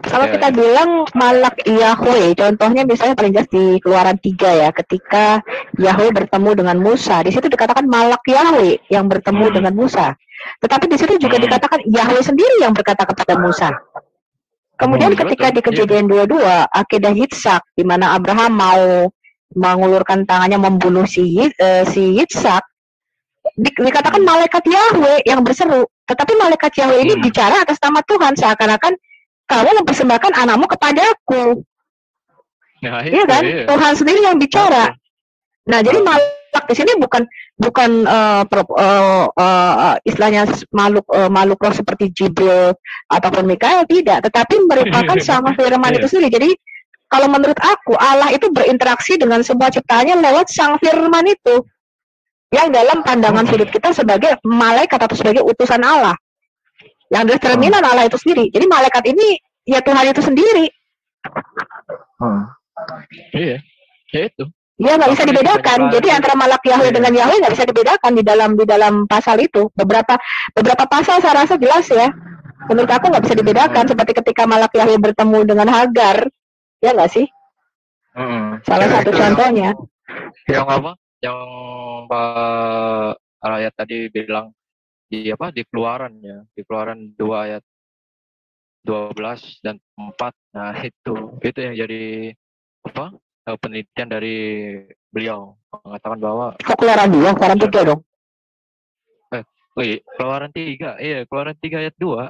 kalau kita bilang Malak Yahweh, contohnya misalnya paling jelas di Keluaran 3 ya, ketika Yahweh bertemu dengan Musa, di situ dikatakan Malak Yahweh yang bertemu dengan Musa. Tetapi di situ juga dikatakan Yahweh sendiri yang berkata kepada Musa. Kemudian ketika di Kejadian 22, akidah Yitzhak, di mana Abraham mau mengulurkan tangannya membunuh si Yitzhak, dikatakan malaikat Yahweh yang berseru. Tetapi malaikat Yahweh ini bicara atas nama Tuhan, seakan-akan kamu mempersembahkan anakmu kepadaku. Nah, iya kan? Iya. Tuhan sendiri yang bicara. Nah, jadi malak di sini bukan istilahnya makhluk roh seperti Jibril ataupun Mikael, tidak, tetapi merupakan sama firman itu sendiri. Jadi kalau menurut aku Allah itu berinteraksi dengan semua ciptaannya lewat sang firman itu, yang dalam pandangan sudut kita sebagai malaikat atau sebagai utusan Allah, yang determinan Allah itu sendiri. Jadi malaikat ini ya Tuhan itu sendiri. Iya, ya itu. Ya nggak bisa dibedakan. Jadi antara Malak Yahweh dengan Yahweh nggak bisa dibedakan di dalam pasal itu. Beberapa pasal saya rasa jelas ya. Menurut aku nggak bisa dibedakan. Seperti ketika Malak Yahweh bertemu dengan Hagar, ya nggak sih? Salah satu contohnya. Yang apa? Yang Pak ayat tadi bilang di Keluaran ya, di Keluaran 2 ayat 12 dan 4. Nah itu yang jadi penelitian dari beliau, mengatakan bahwa Keluaran 2, Keluaran 3 dong. Wih, Keluaran 3, iya Keluaran 3 ayat 2.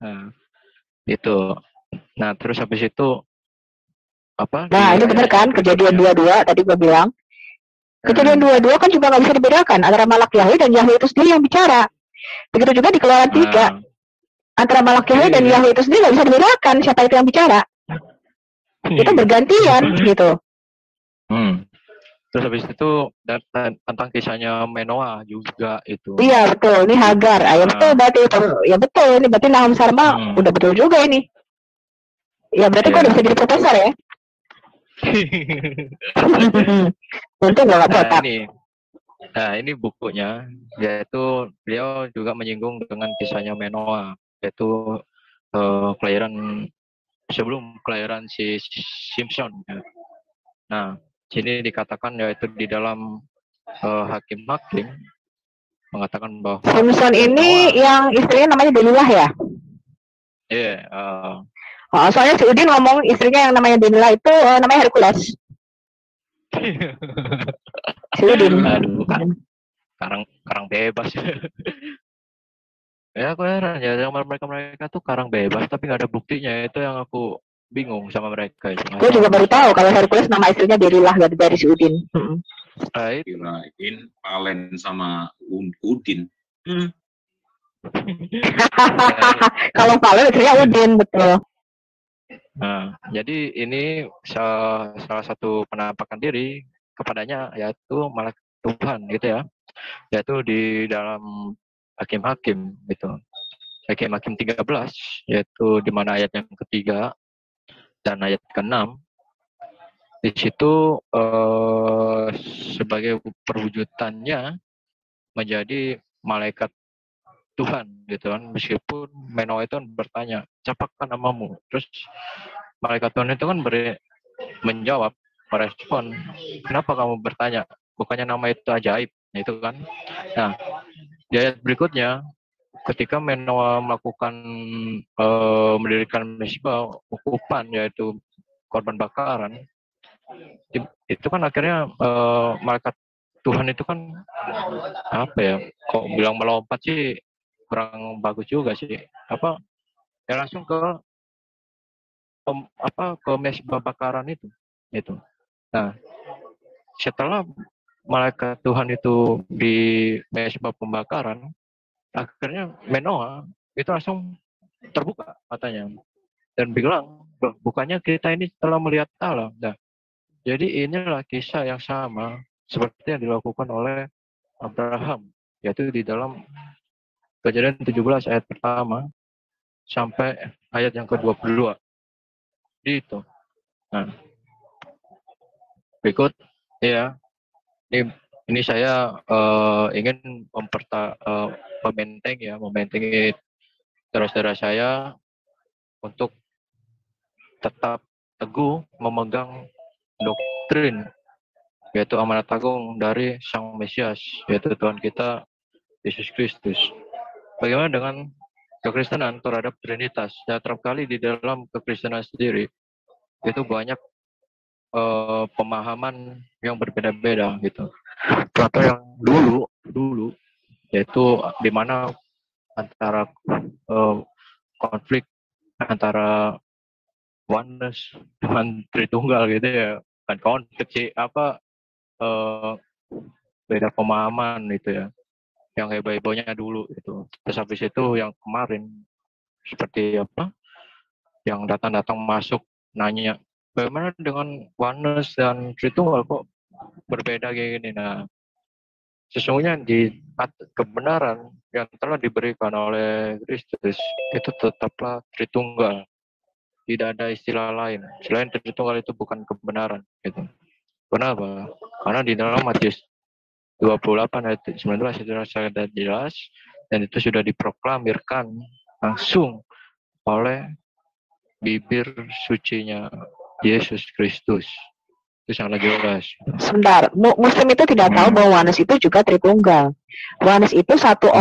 Nah, itu. Nah, terus habis itu apa? Nah, Di itu ayat benar yang kan? Kejadian berikutnya. 22 tadi gue bilang. Kejadian 22 kan juga nggak bisa dibedakan antara Malak Yahweh dan Yahweh itu sendiri yang bicara. Begitu juga di Keluaran 3. Nah, Antara Malak Yahweh dan iya. Yahweh itu sendiri nggak bisa dibedakan siapa itu yang bicara. Itu bergantian gitu. Terus habis itu tentang kisahnya Manoah juga itu. Iya betul, ini Hagar. Ya betul berarti itu. Ya betul, ini berarti Nahum Sarma udah betul juga ini. Ya berarti gue udah bisa jadi profesor ya. Untung gak botak. Ini bukunya, yaitu beliau juga menyinggung dengan kisahnya Manoah, yaitu kelahiran sebelum kelahiran si Simpson. Ya. Nah, sini dikatakan yaitu di dalam Hakim-Hakim mengatakan bahwa Simpson ini yang istrinya namanya Delilah ya? Iya. Soalnya si Udin ngomong istrinya yang namanya Delilah itu namanya Hercules. Si Udin. Aduh, karang bebas. Ya aku heran ya, mereka tuh karang bebas tapi nggak ada buktinya. Itu yang aku bingung sama mereka. Gue juga baru tahu kalau Hercules nama istrinya Delilah dari si Udin. Kirain Palen sama Udin. Kalau Palen istrinya Udin, betul. Nah, jadi ini salah satu penampakan diri kepadanya yaitu malaikat Tuhan gitu ya. Yaitu di dalam Hakim-Hakim gitu. Hakim-Hakim 13 yaitu di mana ayat yang ketiga dan ayat ke-6 di situ sebagai perwujudannya menjadi malaikat Tuhan gitu kan, meskipun Manoah itu kan bertanya siapakah namamu, terus malaikat Tuhan itu kan menjawab, merespon, kenapa kamu bertanya, bukannya nama itu ajaib, itu kan. Nah di ayat berikutnya ketika Manoah melakukan mendirikan mesbah ukupan yaitu korban bakaran, itu kan akhirnya malaikat Tuhan itu kan apa ya, kok bilang melompat sih kurang bagus juga sih, apa ya, langsung ke mesbah bakaran itu. Nah setelah malaikat Tuhan itu di mesbah pembakaran, akhirnya Manoah itu langsung terbuka matanya dan bilang, bukannya kita ini telah melihat Allah. Nah, jadi inilah kisah yang sama seperti yang dilakukan oleh Abraham, yaitu di dalam Kejadian 17 ayat pertama sampai ayat yang ke-22. Itu. Nah, berikut ya. Ini saya ingin membentengi saudara-saudara saya untuk tetap teguh memegang doktrin, yaitu amanat agung dari Sang Mesias, yaitu Tuhan kita Yesus Kristus. Bagaimana dengan kekristenan terhadap Trinitas? Ya, terap kali di dalam kekristenan sendiri itu banyak pemahaman yang berbeda-beda gitu. Contoh yang dulu yaitu di mana antara konflik antara oneness dengan Tritunggal gitu ya, kan konflik sih, apa beda pemahaman itu ya, yang heboh-hebohnya dulu itu. Terus habis itu yang kemarin seperti apa, yang datang masuk nanya bagaimana dengan oneness dan Tritunggal kok berbeda kayak gini. Nah, sesungguhnya di kebenaran yang telah diberikan oleh Kristus itu tetaplah Tritunggal. Tidak ada istilah lain. Selain Tritunggal itu bukan kebenaran. Gitu. Kenapa? Karena di dalam Matius 28 ayat 19 itu sangat jelas dan itu sudah diproklamirkan langsung oleh bibir sucinya Yesus Kristus. Itu sangat jelas. Sebentar, Muslim itu tidak tahu bahwa oneness itu juga Tritunggal. Oneness itu satu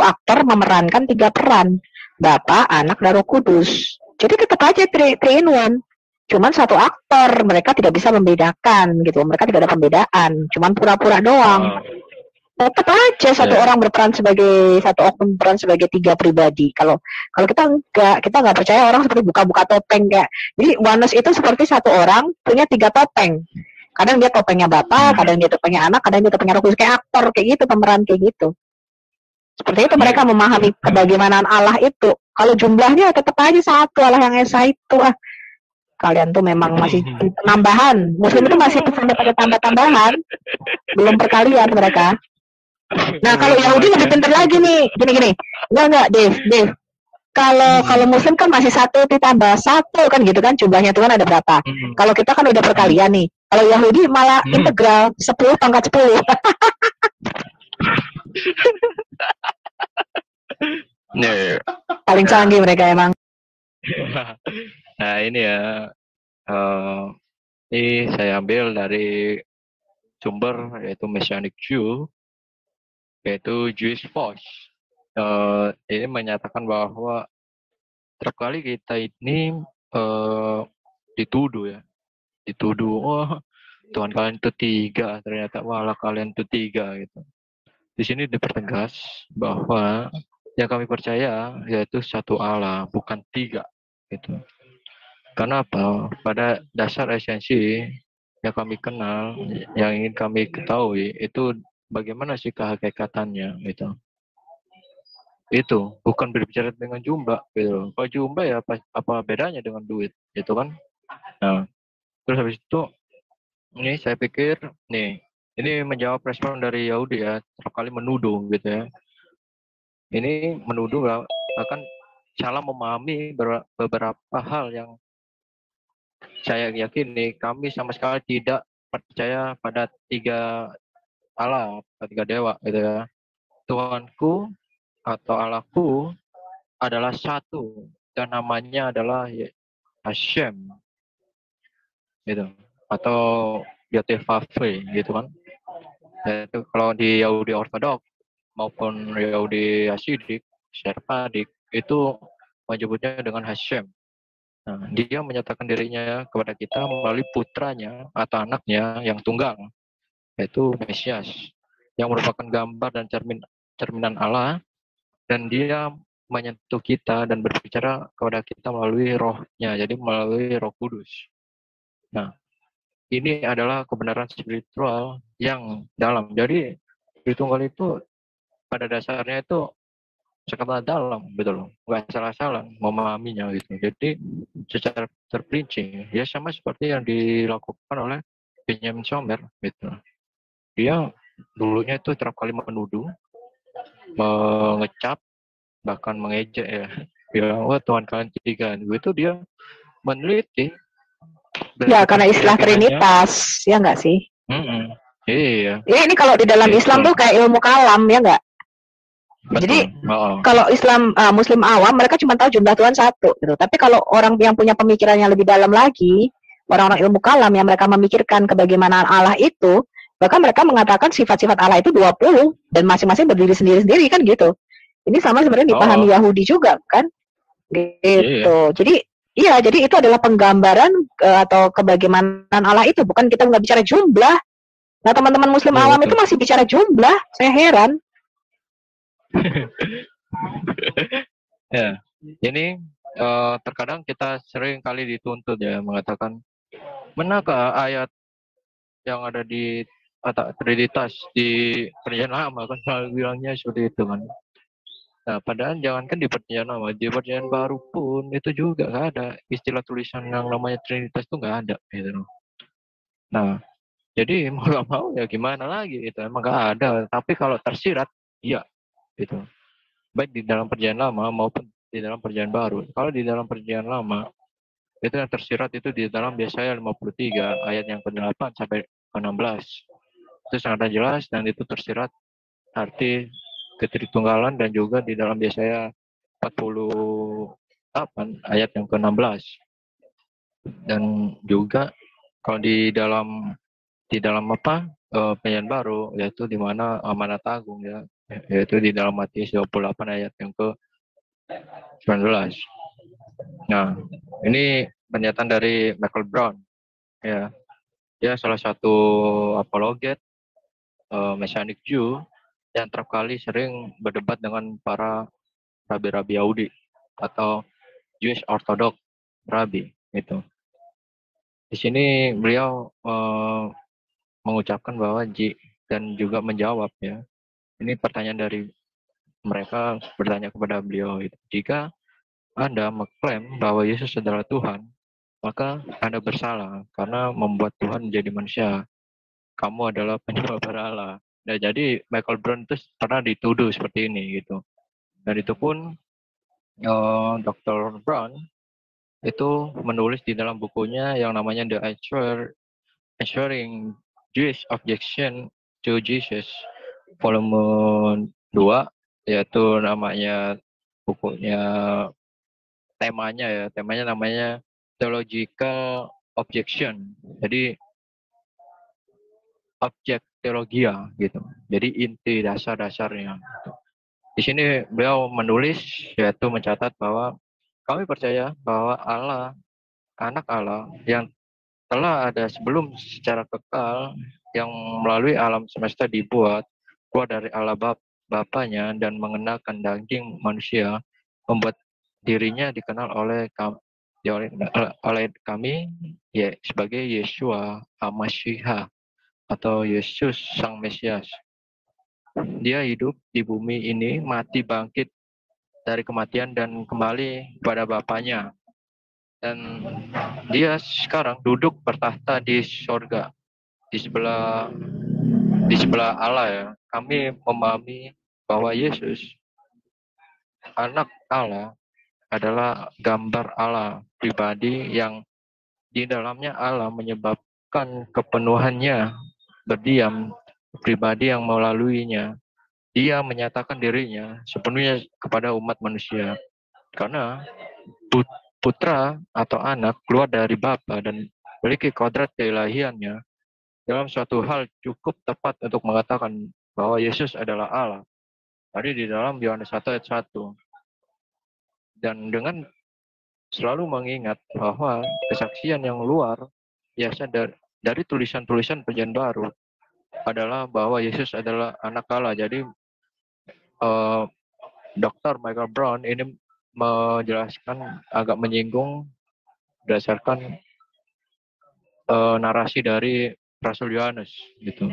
aktor memerankan 3 peran, Bapa, Anak, dan Roh Kudus. Jadi tetap aja 3 in 1. Cuman satu aktor, mereka tidak bisa membedakan gitu. Mereka tidak ada pembedaan, cuman pura-pura doang. Tetap aja satu Ya. orang berperan sebagai satu oknum berperan sebagai tiga pribadi. Kalau kalau kita nggak percaya orang seperti buka-buka topeng kayak. Jadi oneness itu seperti satu orang punya tiga topeng. Kadang dia topengnya bapak, kadang dia topengnya anak, kadang dia topengnya roh kudus, kayak aktor kayak gitu, pemeran kayak gitu. Seperti itu mereka memahami kebagaimanaan Allah itu. Kalau jumlahnya tetap aja satu Allah yang esa itu. Kalian tuh memang masih penambahan. Muslim itu masih sampai pada tambah-tambahan, belum perkalian mereka. Nah kalau Yahudi lebih pintar lagi nih, gini-gini. Enggak, Dave. Kalau Muslim kan masih satu ditambah satu kan gitu kan jumlahnya itu kan ada berapa? Kalau kita kan udah perkalian nih. Kalau Yahudi malah integral 10 pangkat 10. Paling canggih mereka emang. Nah ini ya, ini saya ambil dari sumber yaitu Messianic Jew, yaitu Jewish Voice. Ini menyatakan bahwa setiap kali kita ini dituduh, wah Tuhan kalian itu tiga, ternyata walah kalian itu tiga gitu. Di sini dipertegas bahwa yang kami percaya yaitu satu Allah, bukan tiga gitu. Karena apa? Pada dasar esensi yang kami kenal, yang ingin kami ketahui itu bagaimana sih kehakikatannya gitu. Itu bukan berbicara dengan jumlah gitu. Kalau jumlah ya apa bedanya dengan duit gitu kan? Nah, terus habis itu ini saya pikir nih, ini menjawab respon dari Yahudi ya, sekali menuduh gitu ya. Ini menuduh akan salah memahami beberapa hal yang saya yakini kami sama sekali tidak percaya pada tiga Allah, tiga dewa gitu ya. Tuhanku atau Allahku adalah satu dan namanya adalah Hashem gitu atau Yotevave gitu kan. Itu kalau di Yahudi Ortodok maupun Yahudi Hasidik, Sephardic itu menyebutnya dengan Hashem. Nah, dia menyatakan dirinya kepada kita melalui putranya atau anaknya yang tunggal, yaitu Mesias, yang merupakan gambar dan cerminan Allah, dan dia menyentuh kita dan berbicara kepada kita melalui rohnya, jadi melalui Roh Kudus. Nah, ini adalah kebenaran spiritual yang dalam. Jadi Tritunggal itu pada dasarnya itu sangat dalam, betul, nggak salah-salah memahaminya gitu. Jadi secara terperinci, ya sama seperti yang dilakukan oleh Benjamin Sommer gitu. Dia dulunya itu kerap kali menuduh, mengecap, bahkan mengejek ya, bilang wah Tuhan kalian tiga. Itu dia meneliti. Ya karena istilah Trinitas, ya nggak sih? Iya. Ya ini kalau di dalam Islam tuh kayak ilmu kalam ya nggak? Jadi kalau Islam Muslim awam mereka cuma tahu jumlah Tuhan satu gitu. Tapi kalau orang yang punya pemikiran yang lebih dalam lagi, orang-orang ilmu kalam yang mereka memikirkan kebagaimanaan Allah itu, bahkan mereka mengatakan sifat-sifat Allah itu 20 dan masing-masing berdiri sendiri-sendiri kan gitu. Ini sama sebenarnya dipahami Yahudi juga kan? Gitu. Jadi itu adalah penggambaran atau kebagaimanaan Allah itu, bukan kita nggak bicara jumlah. Nah, teman-teman Muslim awam itu masih bicara jumlah. Saya heran. Ya, ini terkadang kita sering kali dituntut ya mengatakan manakah ayat yang ada di Trinitas di Perjanjian Lama kan selalu bilangnya seperti itu kan. Nah, padahal jangankan di Perjanjian Lama, di Perjanjian Baru pun itu juga nggak ada istilah tulisan yang namanya Trinitas itu nggak ada gitu. Nah, jadi mau nggak mau ya gimana lagi itu emang nggak ada. Tapi kalau tersirat, iya gitu. Baik di dalam Perjanjian Lama maupun di dalam Perjanjian Baru. Kalau di dalam Perjanjian Lama itu yang tersirat itu di dalam Yesaya 53 ayat yang ke-8 sampai ke-16. Itu sangat jelas dan itu tersirat arti ketritunggalan dan juga di dalam Yesaya 48 ayat yang ke-16. Dan juga kalau di dalam Perjanjian Baru yaitu di mana amanat agung ya, yaitu di dalam Matius 28 ayat yang ke-19. Nah, ini pernyataan dari Michael Brown ya. Dia salah satu apologet Messianic Jew yang kerap kali sering berdebat dengan para rabi-rabi Yahudi atau Jewish Orthodox Rabbi gitu. Di sini beliau mengucapkan bahwa dan juga menjawab ya. Ini pertanyaan dari mereka bertanya kepada beliau itu. Jika Anda mengklaim bahwa Yesus adalah Tuhan, maka Anda bersalah karena membuat Tuhan menjadi manusia. Kamu adalah penyembah berhala. Nah, jadi Michael Brown itu pernah dituduh seperti ini gitu. Dan itu pun Dr. Brown itu menulis di dalam bukunya yang namanya The Answering Jewish Objection to Jesus volume 2, yaitu namanya bukunya temanya namanya Theological Objection. Jadi objek teologia gitu. Jadi inti dasar-dasarnya. Di sini beliau menulis yaitu mencatat bahwa kami percaya bahwa Allah, anak Allah yang telah ada sebelum secara kekal, yang melalui alam semesta dibuat, keluar dari Allah Bapanya dan mengenakan daging manusia, membuat dirinya dikenal oleh kami ya, sebagai Yeshua HaMashiach atau Yesus Sang Mesias. Dia hidup di bumi ini, mati bangkit dari kematian dan kembali kepada Bapanya. Dan dia sekarang duduk bertahta di sorga, di sebelah Allah ya. Kami memahami bahwa Yesus, anak Allah, adalah gambar Allah pribadi yang di dalamnya Allah menyebabkan kepenuhannya berdiam, pribadi yang melaluinya. Dia menyatakan dirinya sepenuhnya kepada umat manusia. Karena putra atau anak keluar dari Bapa dan memiliki kodrat keilahiannya, dalam suatu hal cukup tepat untuk mengatakan bahwa Yesus adalah Allah. Tadi di dalam Yohanes 1 ayat 1. Dan dengan selalu mengingat bahwa kesaksian yang luar biasa dari tulisan-tulisan Perjanjian Baru adalah bahwa Yesus adalah anak Allah. Jadi Dr. Michael Brown ini menjelaskan agak menyinggung berdasarkan narasi dari Rasul Yohanes gitu.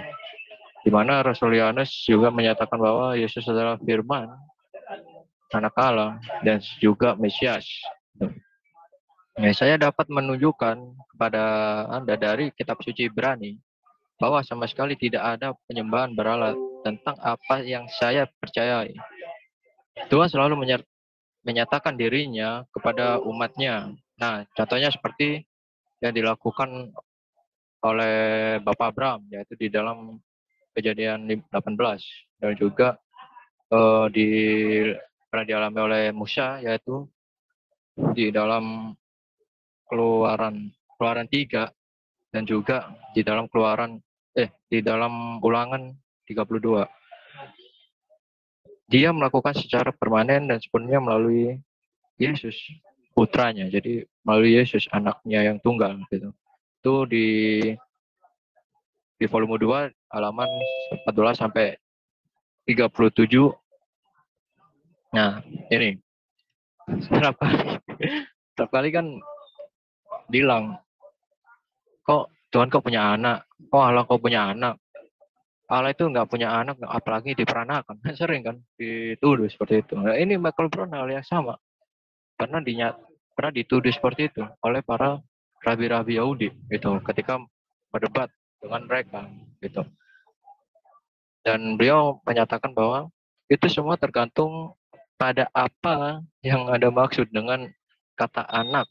Di mana Rasul Yohanes juga menyatakan bahwa Yesus adalah firman, anak Allah, dan juga Mesias. Nah, saya dapat menunjukkan kepada Anda dari kitab suci Ibrani bahwa sama sekali tidak ada penyembahan berhala tentang apa yang saya percayai. Tuhan selalu menyatakan dirinya kepada umatnya. Nah, contohnya seperti yang dilakukan oleh Bapak Abraham, yaitu di dalam Kejadian 18, dan juga pernah dialami oleh Musa, yaitu di dalam Keluaran 3, dan juga di dalam Ulangan 32. Dia melakukan secara permanen dan sepenuhnya melalui Yesus, putranya. Jadi melalui Yesus, anaknya yang tunggal gitu. Itu di volume 2 halaman 14 sampai 37. Nah, ini setiap kali kan bilang, kok Tuhan kok punya anak, kok Allah kok punya anak. Allah itu nggak punya anak, apalagi diperanakan. Sering kan dituduh seperti itu. Nah, ini Michael Brown hal yang sama. Pernah dituduh seperti itu oleh para rabi-rabi Yahudi gitu, ketika berdebat dengan mereka gitu. Dan beliau menyatakan bahwa itu semua tergantung pada apa yang Anda maksud dengan kata anak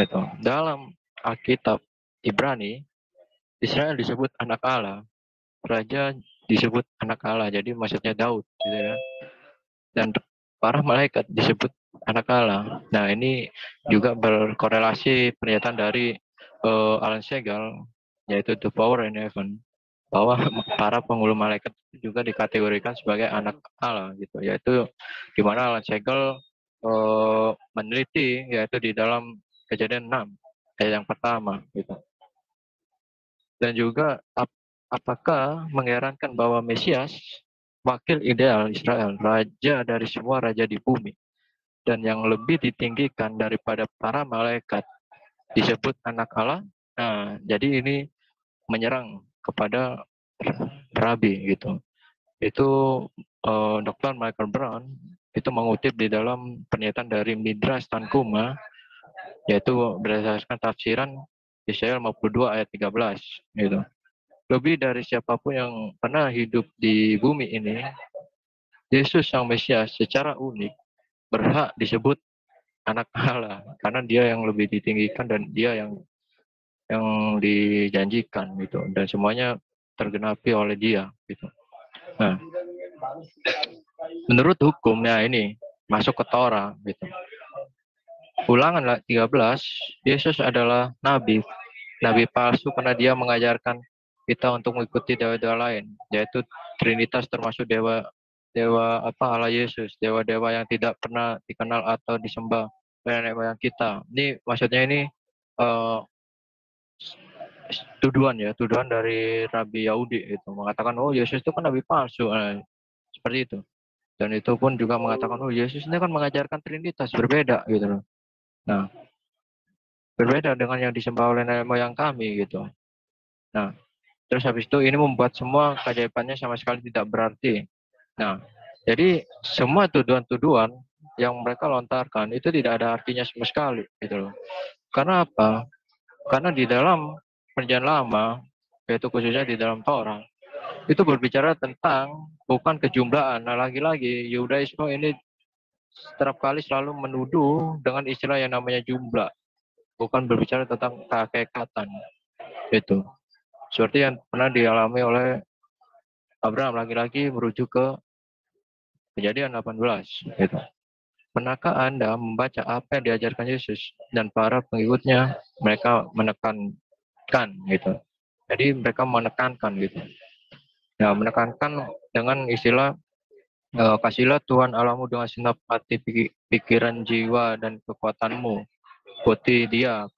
gitu. Dalam Alkitab Ibrani, Israel disebut anak Allah, raja disebut anak Allah, jadi maksudnya Daud gitu ya. Dan para malaikat disebut anak Allah. Nah, ini juga berkorelasi pernyataan dari Alan Segal, yaitu The Power in Heaven, bahwa para penghulu malaikat juga dikategorikan sebagai anak Allah gitu, yaitu di mana Alan Segal meneliti yaitu di dalam Kejadian 6 ayat yang pertama gitu. Dan juga apakah mengherankan bahwa Mesias wakil ideal Israel, raja dari semua raja di bumi, dan yang lebih ditinggikan daripada para malaikat, disebut anak Allah. Nah, jadi ini menyerang kepada Rabi gitu. Itu Dr. Michael Brown itu mengutip di dalam pernyataan dari Midrash Tanhuma, yaitu berdasarkan tafsiran Yesaya 52 ayat 13 gitu. Lebih dari siapapun yang pernah hidup di bumi ini, Yesus Sang Mesias secara unik berhak disebut anak Allah karena dia yang lebih ditinggikan dan dia yang dijanjikan gitu, dan semuanya tergenapi oleh dia gitu. Nah, menurut hukumnya ini masuk ke Torah gitu. Ulangan 13, Yesus adalah nabi palsu karena dia mengajarkan kita untuk mengikuti dewa-dewa lain, yaitu Trinitas, termasuk dewa Allah Yesus, dewa-dewa yang tidak pernah dikenal atau disembah oleh nenek moyang kita. Ini maksudnya ini tuduhan dari Rabi Yahudi itu mengatakan, oh Yesus itu kan nabi palsu, seperti itu. Dan itu pun juga mengatakan, oh Yesus ini kan mengajarkan Trinitas, berbeda gitu loh. Nah, berbeda dengan yang disembah oleh nenek moyang kami gitu. Nah, terus habis itu ini membuat semua keajaibannya sama sekali tidak berarti. Nah, jadi semua tuduhan-tuduhan yang mereka lontarkan itu tidak ada artinya sama sekali gitu loh. Karena apa? Karena di dalam Perjanjian Lama, yaitu khususnya di dalam Torah, itu berbicara tentang bukan kejumlahan. Nah, lagi-lagi Yudaisme ini setiap kali selalu menuduh dengan istilah yang namanya jumlah, bukan berbicara tentang kehakikatan. Itu seperti yang pernah dialami oleh Abraham, lagi-lagi merujuk ke Kejadian 18 gitu. Pernahkah Anda membaca apa yang diajarkan Yesus dan para pengikutnya? Mereka menekankan gitu. Jadi mereka menekankan gitu. Nah, menekankan dengan istilah kasihlah Tuhan Allahmu dengan segenap hati, pikiran, jiwa, dan kekuatanmu. Patuhi dia.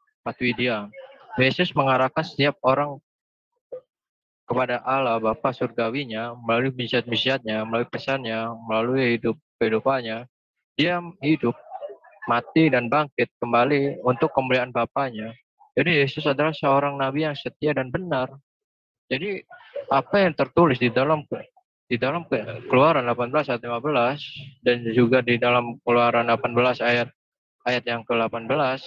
Yesus mengarahkan setiap orang kepada Allah Bapa surgawinya melalui misiat-misiatnya, melalui pesannya, melalui kehidupannya. Dia hidup, mati, dan bangkit kembali untuk kemuliaan Bapaknya. Jadi Yesus adalah seorang nabi yang setia dan benar. Jadi apa yang tertulis di dalam Keluaran 18 ayat 15 dan juga di dalam Keluaran 18 ayat yang ke-18,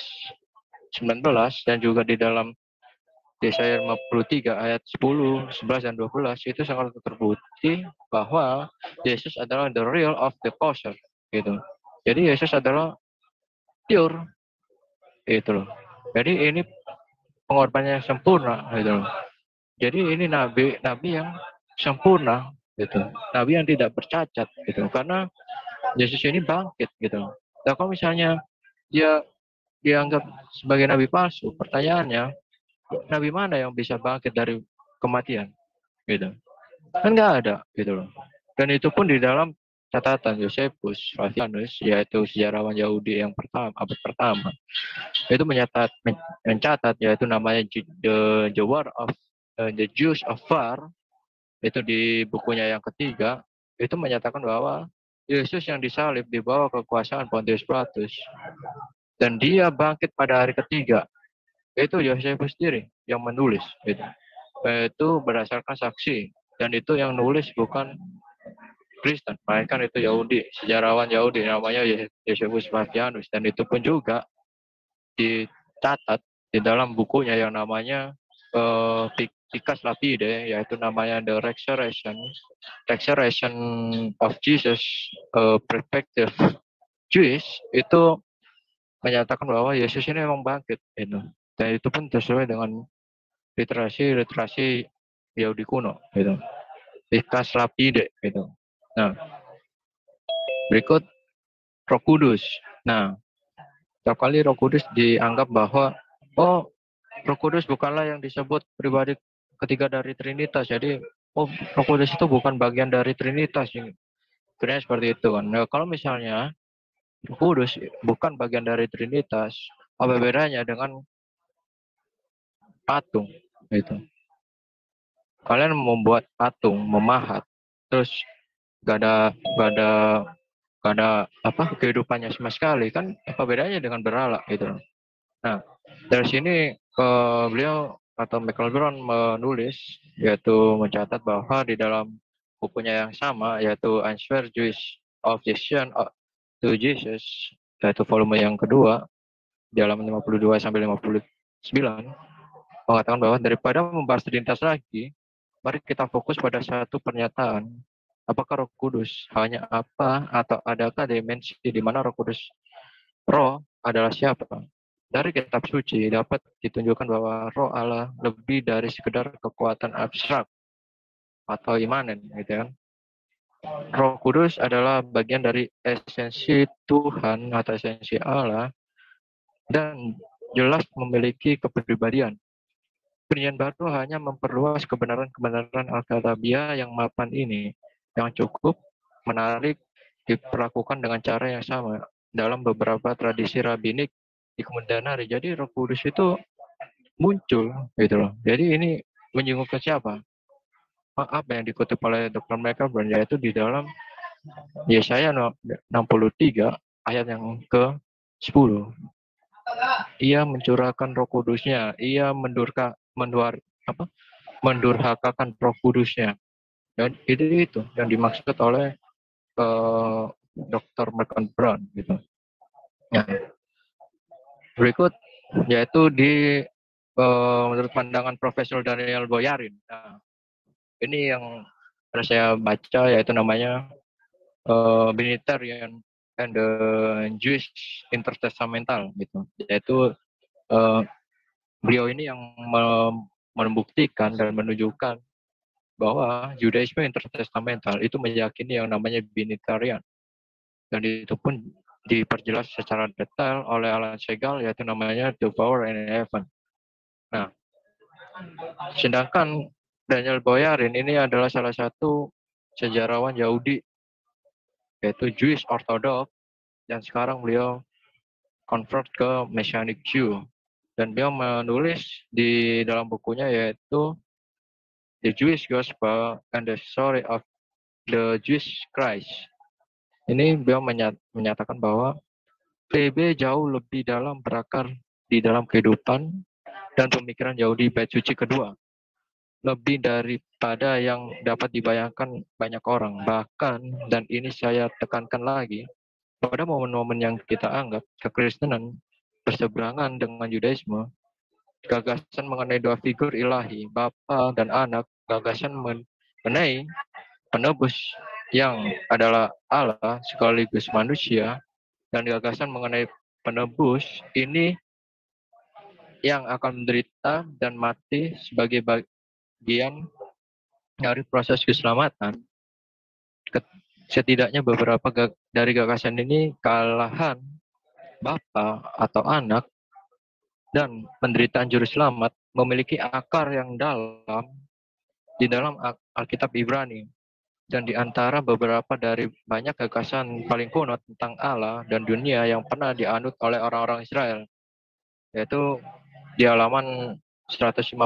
19 dan juga di dalam Yesaya 53 ayat 10, 11 dan 12 itu sangat terbukti bahwa Yesus adalah the real of the kosher gitu. Jadi Yesus adalah pure itu loh. Jadi ini pengorbanannya yang sempurna gitu loh. Jadi ini nabi yang sempurna gitu. Nabi yang tidak bercacat gitu. Karena Yesus ini bangkit gitu. Nah, kalau misalnya dia dianggap sebagai nabi palsu, pertanyaannya, nabi mana yang bisa bangkit dari kematian gitu? Kan nggak ada gitu loh. Dan itu pun di dalam catatan Josephus Flavianus, yaitu sejarawan Yahudi yang abad pertama, itu mencatat yaitu namanya the War of the Jews of War, itu di bukunya yang ketiga, itu menyatakan bahwa Yesus yang disalib di bawah kekuasaan Pontius Pilatus dan dia bangkit pada hari ketiga. Itu Josephus sendiri yang menulis gitu. Itu berdasarkan saksi, dan itu yang nulis bukan Kristen, melainkan itu Yahudi, sejarawan Yahudi namanya Josephus Flavianus, dan itu pun juga dicatat di dalam bukunya yang namanya Vicas Lapide, yaitu namanya The Resurrection of Jesus Perspective Jewish, itu menyatakan bahwa Yesus ini memang bangkit itu. Dan itu pun sesuai dengan literasi Yahudi kuno gitu. Vicas Lapide gitu. Nah, berikut Roh Kudus. Nah, setiap kali Roh Kudus dianggap bahwa Roh Kudus bukanlah yang disebut pribadi ketiga dari Trinitas. Jadi, Roh Kudus itu bukan bagian dari Trinitas. Sebenarnya seperti itu kan. Nah, kalau misalnya Roh Kudus bukan bagian dari Trinitas, apa bedanya dengan patung itu? Kalian membuat patung, memahat, terus gak ada apa kehidupannya sama sekali, kan apa bedanya dengan berhala gitu. Nah, dari sini beliau atau Michael Brown menulis, yaitu mencatat bahwa di dalam bukunya yang sama, yaitu Answer Jewish Objection to Jesus, yaitu volume yang kedua, di halaman 52 sampai 59, mengatakan bahwa daripada membahas lintas lagi, mari kita fokus pada satu pernyataan. Apakah Roh Kudus hanya apa atau adakah dimensi di mana Roh adalah siapa? Dari kitab suci dapat ditunjukkan bahwa Roh Allah lebih dari sekedar kekuatan abstrak atau imanen, gitu kan. Roh Kudus adalah bagian dari esensi Tuhan atau esensi Allah dan jelas memiliki kepribadian. Perjanjian Baru hanya memperluas kebenaran-kebenaran Alkitabiah yang mapan ini, yang cukup menarik diperlakukan dengan cara yang sama dalam beberapa tradisi rabbinik di kemudian hari. Jadi Roh Kudus itu muncul, gitu loh. Jadi ini menyinggung ke siapa? Apa yang dikutip oleh Dr. Michael Brown, yaitu di dalam Yesaya 63 ayat yang ke-10. Ia mencurahkan Roh Kudusnya, ia mendurhakakan Roh Kudusnya. Dan itu yang dimaksud oleh Dr. Michael Brown, gitu. Nah, berikut yaitu menurut pandangan Profesor Daniel Boyarin. Nah, ini yang saya baca, yaitu namanya Binitarian and the Jewish Intertestamental, gitu. Yaitu beliau ini yang membuktikan dan menunjukkan bahwa Judaisme intertestamental itu meyakini yang namanya Binitarian, dan itu pun diperjelas secara detail oleh Alan Segal, yaitu namanya The Power in Heaven. Nah, sedangkan Daniel Boyarin ini adalah salah satu sejarawan Yahudi, yaitu Jewish Orthodox, dan sekarang beliau convert ke Messianic Jew, dan beliau menulis di dalam bukunya yaitu The Jewish Gospel and the Story of the Jewish Christ. Ini beliau menyatakan bahwa PB jauh lebih dalam berakar di dalam kehidupan dan pemikiran Yahudi Bait Suci kedua, lebih daripada yang dapat dibayangkan banyak orang. Bahkan, dan ini saya tekankan lagi, pada momen-momen yang kita anggap kekristenan berseberangan dengan Yudaisme, gagasan mengenai dua figur ilahi, Bapa dan Anak, gagasan mengenai penebus yang adalah Allah sekaligus manusia, dan gagasan mengenai penebus ini yang akan menderita dan mati sebagai bagian dari proses keselamatan. Setidaknya beberapa dari gagasan ini kalahan Bapa atau Anak dan penderitaan juru selamat memiliki akar yang dalam di dalam Alkitab Ibrani, dan di antara beberapa dari banyak gagasan paling kuno tentang Allah dan dunia yang pernah dianut oleh orang-orang Israel, yaitu di halaman 157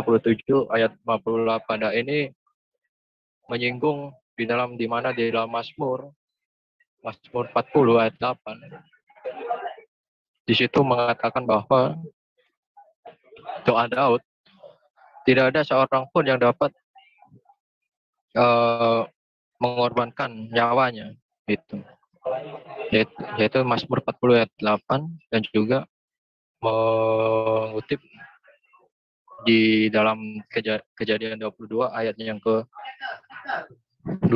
ayat 58 ini menyinggung di mana di dalam Mazmur 40 ayat 8, di situ mengatakan bahwa doa Daud, tidak ada seorang pun yang dapat mengorbankan nyawanya, itu yaitu Mazmur 40 ayat 8, dan juga mengutip di dalam Kejadian 22 ayatnya yang ke-2,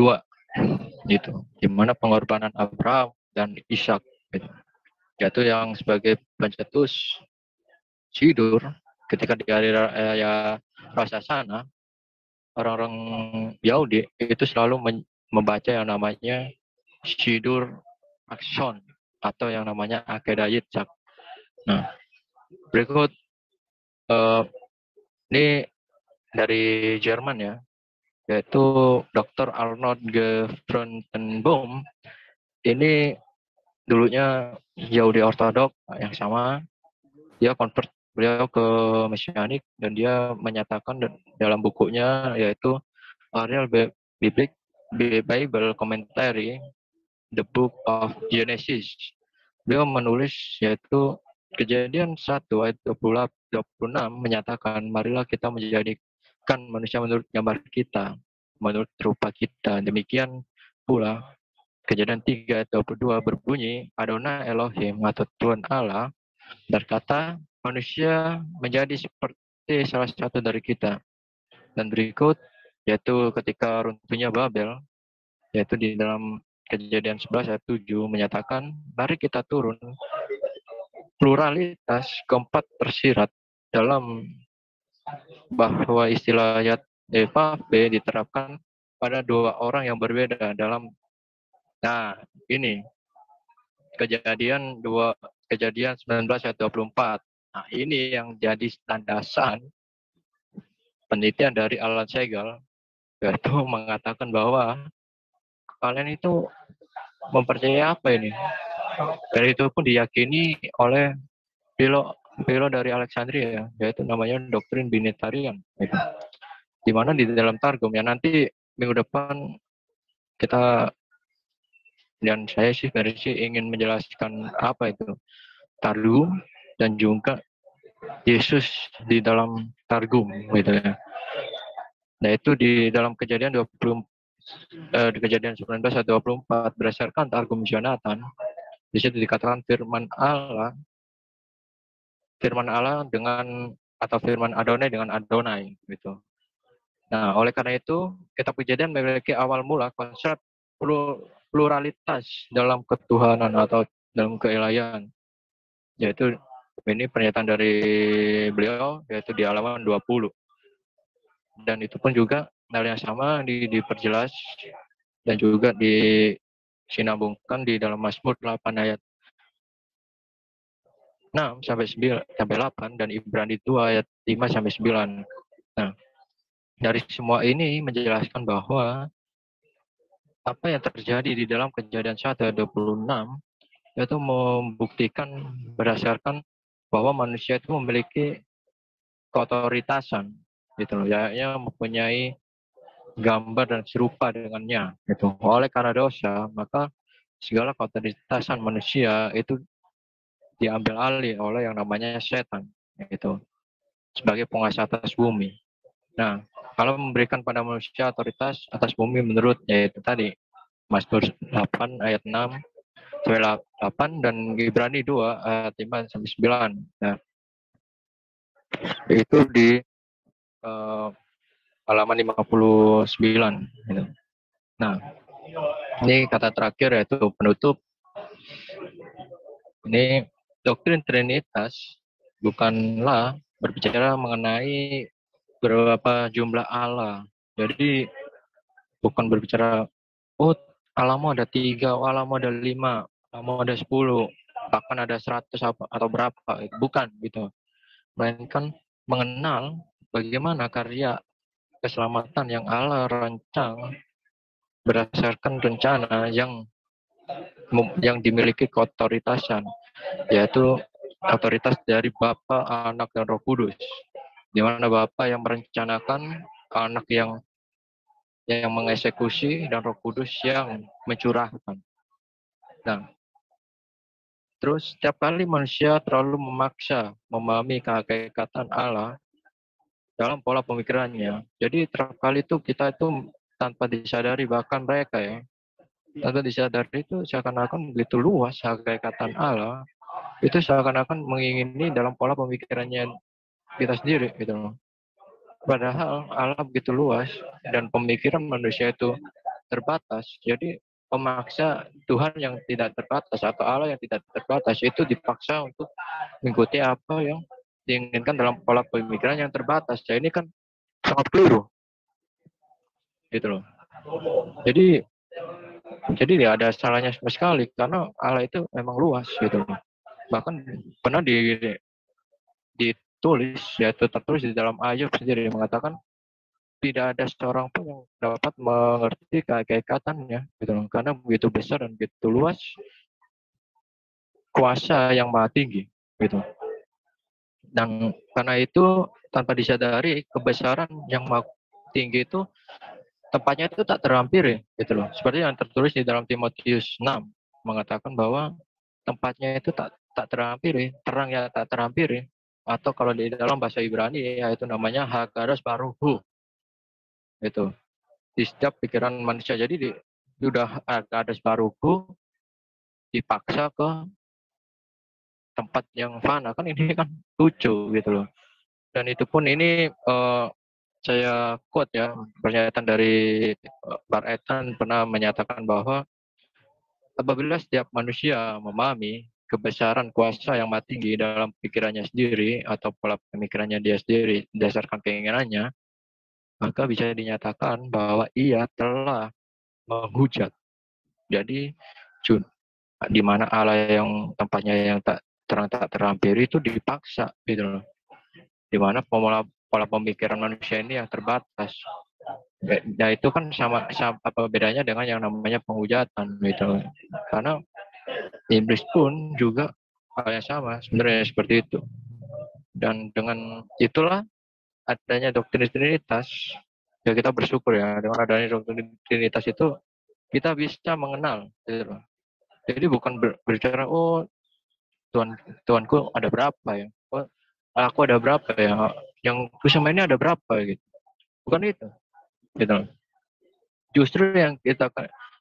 gitu, di mana pengorbanan Abraham dan Ishak, gitu, yaitu yang sebagai pencetus Sidur ketika di hari raya Rasasana, orang-orang Yahudi itu selalu membaca yang namanya Sidur Akson atau yang namanya Akedah Yitzhak. Nah, berikut ini dari Jerman ya, yaitu Dr. Arnold Gefrontenboom. Ini dulunya Yahudi Ortodok yang sama, dia convert beliau ke Messianik, dan dia menyatakan dalam bukunya yaitu Ariel Biblique Bible Commentary, The Book of Genesis. Beliau menulis yaitu Kejadian 1 ayat 26 menyatakan, marilah kita menjadikan manusia menurut gambar kita, menurut rupa kita. Demikian pula Kejadian 3 ayat 22 berbunyi, Adonai Elohim atau Tuhan Allah berkata, manusia menjadi seperti salah satu dari kita. Dan berikut yaitu ketika runtuhnya Babel, yaitu di dalam Kejadian 11 ayat 7 menyatakan, mari kita turun. Pluralitas keempat tersirat dalam bahwa istilah Yat-Vave diterapkan pada dua orang yang berbeda dalam, nah ini Kejadian 19 ayat 24. Nah ini yang jadi landasan penelitian dari Alan Segal, yaitu mengatakan bahwa kalian itu mempercayai apa ini? Dan itu pun diyakini oleh Philo dari Alexandria, yaitu namanya doktrin binitarian. Gitu. Di mana di dalam Targum, ya nanti minggu depan kita, dan saya sih ingin menjelaskan apa itu Targum dan juga Yesus di dalam Targum, gitu ya. Nah itu di dalam Kejadian 19 ayat 24 berdasarkan Targum Jonathan, di situ dikatakan firman Allah dengan atau firman Adonai dengan Adonai gitu. Nah, oleh karena itu kitab Kejadian memiliki awal mula konsep pluralitas dalam ketuhanan atau dalam keilahian. Yaitu ini pernyataan dari beliau yaitu di halaman 20. Dan itu pun juga hal yang sama diperjelas dan juga disinambungkan di dalam Mazmur 8 ayat 6 sampai 8 dan Ibrani 2 ayat 5 sampai 9. Nah, dari semua ini menjelaskan bahwa apa yang terjadi di dalam Kejadian 1 ayat 26 itu membuktikan berdasarkan bahwa manusia itu memiliki keotoritasan gitu loh, ya mempunyai gambar dan serupa dengannya gitu. Oleh karena dosa, maka segala keotoritasan manusia itu diambil alih oleh yang namanya setan gitu, sebagai penguasa atas bumi. Nah, kalau memberikan pada manusia otoritas atas bumi menurut yaitu tadi Mazmur 8 ayat 6 sampai 8 dan Ibrani 2 ayat 5 sampai 9. Nah, itu di halaman 59 gitu. Nah, ini kata terakhir yaitu penutup. Ini doktrin Trinitas bukanlah berbicara mengenai berapa jumlah Allah. Jadi bukan berbicara, oh Allahmu ada 3, Allahmu ada 5, Allahmu ada 10, bahkan ada 100 atau berapa. Bukan gitu. Melainkan mengenal bagaimana karya keselamatan yang Allah rancang berdasarkan rencana yang dimiliki keotoritasan, yaitu otoritas dari Bapa, Anak, dan Roh Kudus. Di mana Bapa yang merencanakan, Anak yang mengeksekusi, dan Roh Kudus yang mencurahkan. Nah, terus setiap kali manusia terlalu memaksa memahami kehakikatan Allah dalam pola pemikirannya. Jadi setiap kali itu kita itu tanpa disadari, bahkan mereka ya, tanpa disadari itu seakan-akan begitu luas hakikatan Allah, itu seakan-akan mengingini dalam pola pemikirannya kita sendiri gitu loh. Padahal Allah begitu luas dan pemikiran manusia itu terbatas. Jadi pemaksa Tuhan yang tidak terbatas atau Allah yang tidak terbatas itu dipaksa untuk mengikuti apa yang diinginkan dalam pola pemikiran yang terbatas. Jadi ini kan sangat keliru. Gitu loh. Jadi tidak ada salahnya sama sekali karena Allah itu memang luas gitu loh. Bahkan pernah ditulis, yaitu tertulis di dalam Ayub sendiri mengatakan tidak ada seorang pun yang dapat mengerti kehakikatannya gitu loh. Karena begitu besar dan begitu luas kuasa yang maha tinggi gitu. Dan karena itu tanpa disadari kebesaran yang maha tinggi itu tempatnya itu tak terhampiri gitu loh. Seperti yang tertulis di dalam Timotius 6 mengatakan bahwa tempatnya itu tak terhampiri, terangnya tak terhampiri. Atau kalau di dalam bahasa Ibrani yaitu namanya Hakados Baruhu. Itu di setiap pikiran manusia. Jadi udah Hakados Baruhu dipaksa ke tempat yang fana, kan ini kan lucu gitu loh. Dan itu pun ini saya quote ya, pernyataan dari Bar Etan pernah menyatakan bahwa apabila setiap manusia memahami kebesaran kuasa yang maha tinggi dalam pikirannya sendiri atau pola pemikirannya dia sendiri berdasarkan keinginannya, maka bisa dinyatakan bahwa ia telah menghujat. Jadi di mana Allah yang tempatnya yang tak terhampiri itu dipaksa gitu loh. Di mana pola pemikiran manusia ini yang terbatas. Ya itu kan sama apa bedanya dengan yang namanya penghujatan gitu. Karena iblis pun juga hal yang sama sebenarnya seperti itu. Dan dengan itulah adanya doktrin Trinitas, ya kita bersyukur ya dengan adanya doktrin Trinitas itu kita bisa mengenal gitu loh. Jadi bukan berbicara oh Tuanku ada berapa ya, oh aku ada berapa ya, yang bersama ini ada berapa gitu. Bukan itu gitu loh. Justru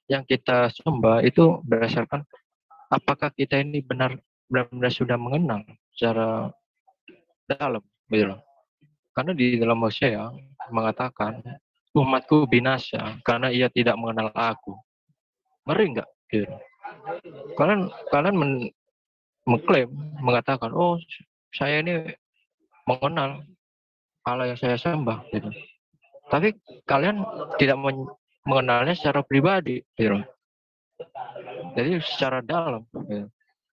yang kita sembah itu berdasarkan apakah kita ini benar-benar sudah mengenal secara dalam gitu loh. Karena di dalam Hosea mengatakan umatku binasa karena ia tidak mengenal aku. Ngeri nggak gitu. Kalian mengklaim mengatakan oh saya ini mengenal Allah yang saya sembah gitu. Tapi kalian tidak mengenalnya secara pribadi gitu. Jadi secara dalam gitu.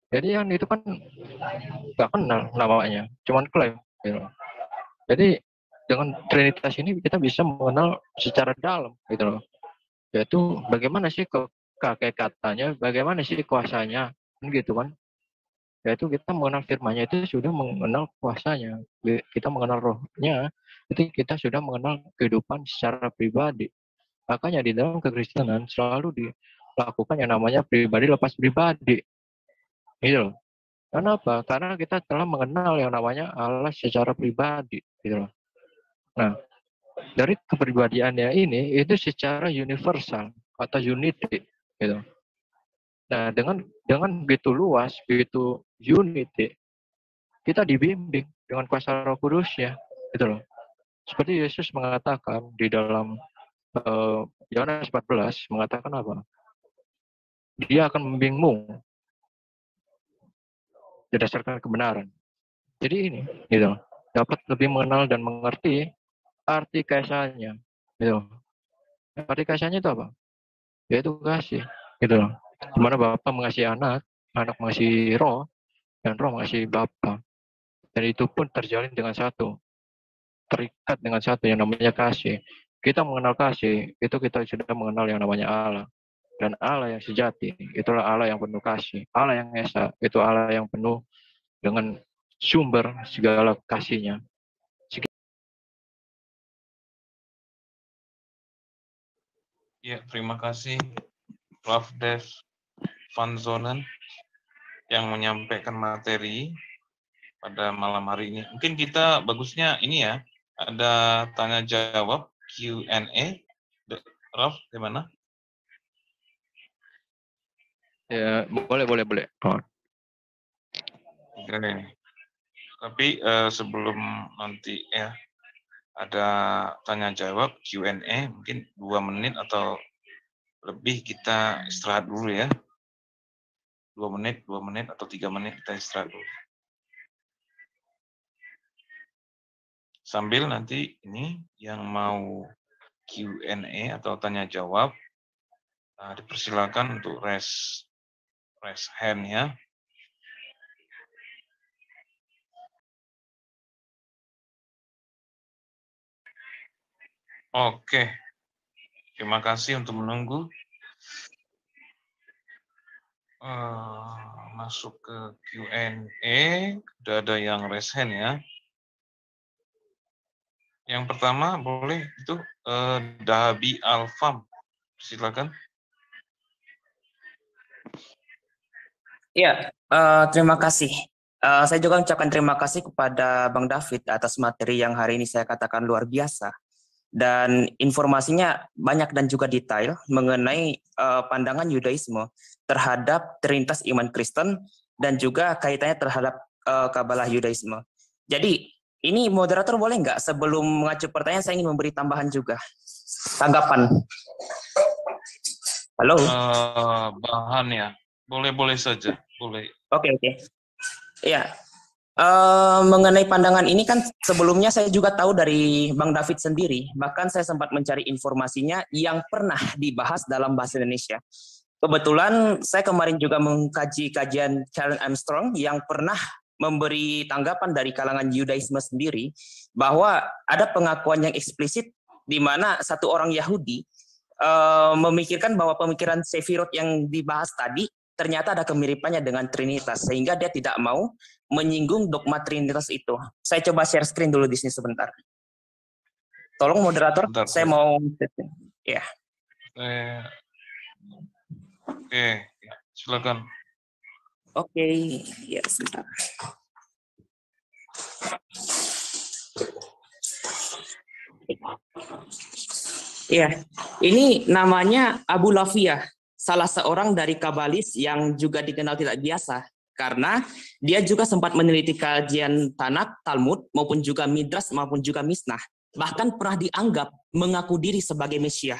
Jadi yang itu kan nggak kenal namanya, cuman klaim gitu. Jadi dengan Trinitas ini kita bisa mengenal secara dalam gitu loh. Yaitu bagaimana sih katanya, bagaimana sih kuasanya, gitu kan. Yaitu kita mengenal firman-Nya itu sudah mengenal kuasanya. Kita mengenal rohnya, itu kita sudah mengenal kehidupan secara pribadi. Makanya di dalam kekristenan selalu dilakukan yang namanya pribadi lepas pribadi. Gitu loh. Kenapa? Karena kita telah mengenal yang namanya Allah secara pribadi. Gitu loh. Nah, dari kepribadiannya ini itu secara universal atau unity gitu. Nah, dengan begitu luas, begitu unity, kita dibimbing dengan kuasa Roh Kudusnya gitu loh. Seperti Yesus mengatakan di dalam Yohanes 14 mengatakan apa? Dia akan membimbingmu berdasarkan kebenaran. Jadi ini gitu loh. Dapat lebih mengenal dan mengerti arti kasihnya gitu. Arti kasihnya itu apa? Yaitu kasih gitu loh. Dimana Bapa mengasihi anak, anak mengasihi roh, dan roh mengasihi Bapa. Dan itu pun terjalin dengan satu, terikat dengan satu yang namanya kasih. Kita mengenal kasih, itu kita sudah mengenal yang namanya Allah. Dan Allah yang sejati, itulah Allah yang penuh kasih. Allah yang esa, itu Allah yang penuh dengan sumber segala kasihnya. Ya, terima kasih Prof. Dev Van Zonen yang menyampaikan materi pada malam hari ini. Mungkin kita bagusnya ini ya, ada tanya jawab Q&A. Prof, gimana? Ya, boleh. Oh. Oke. Tapi sebelum nanti ya ada tanya jawab Q&A, mungkin 2 menit atau lebih kita istirahat dulu ya. 2 menit atau 3 menit kita istirahat dulu. Sambil nanti ini yang mau Q&A atau tanya jawab, dipersilakan untuk raise hand ya. Oke, terima kasih untuk menunggu. Masuk ke Q&A, udah ada yang raise hand ya. Yang pertama boleh itu Dahabi Alfam. Silakan. Ya, terima kasih. Saya juga ucapkan terima kasih kepada Bang David atas materi yang hari ini saya katakan luar biasa. Dan informasinya banyak dan juga detail mengenai pandangan Yudaisme terhadap Trinitas iman Kristen dan juga kaitannya terhadap Kabalah Yudaisme. Jadi, ini moderator boleh nggak sebelum mengacu pertanyaan saya ingin memberi tambahan juga. Tanggapan. Halo? Bahan ya. Boleh saja. Boleh. Oke. Ya, mengenai pandangan ini kan sebelumnya saya juga tahu dari Bang David sendiri, bahkan saya sempat mencari informasinya yang pernah dibahas dalam bahasa Indonesia. Kebetulan saya kemarin juga mengkaji kajian Karen Armstrong yang pernah memberi tanggapan dari kalangan Yudaisme sendiri bahwa ada pengakuan yang eksplisit di mana satu orang Yahudi memikirkan bahwa pemikiran Sefirot yang dibahas tadi ternyata ada kemiripannya dengan Trinitas, sehingga dia tidak mau menyinggung dogma Trinitas itu. Saya coba share screen dulu di sini sebentar. Tolong moderator, Bentar, saya mau... Ya. Oke, silakan. Oke, ya sebentar. Ya, ini namanya Abu Lafiyah, salah seorang dari kabalis yang juga dikenal tidak biasa karena dia juga sempat meneliti kajian Tanakh, Talmud maupun juga Midrash maupun juga Misnah, bahkan pernah dianggap mengaku diri sebagai Mesias.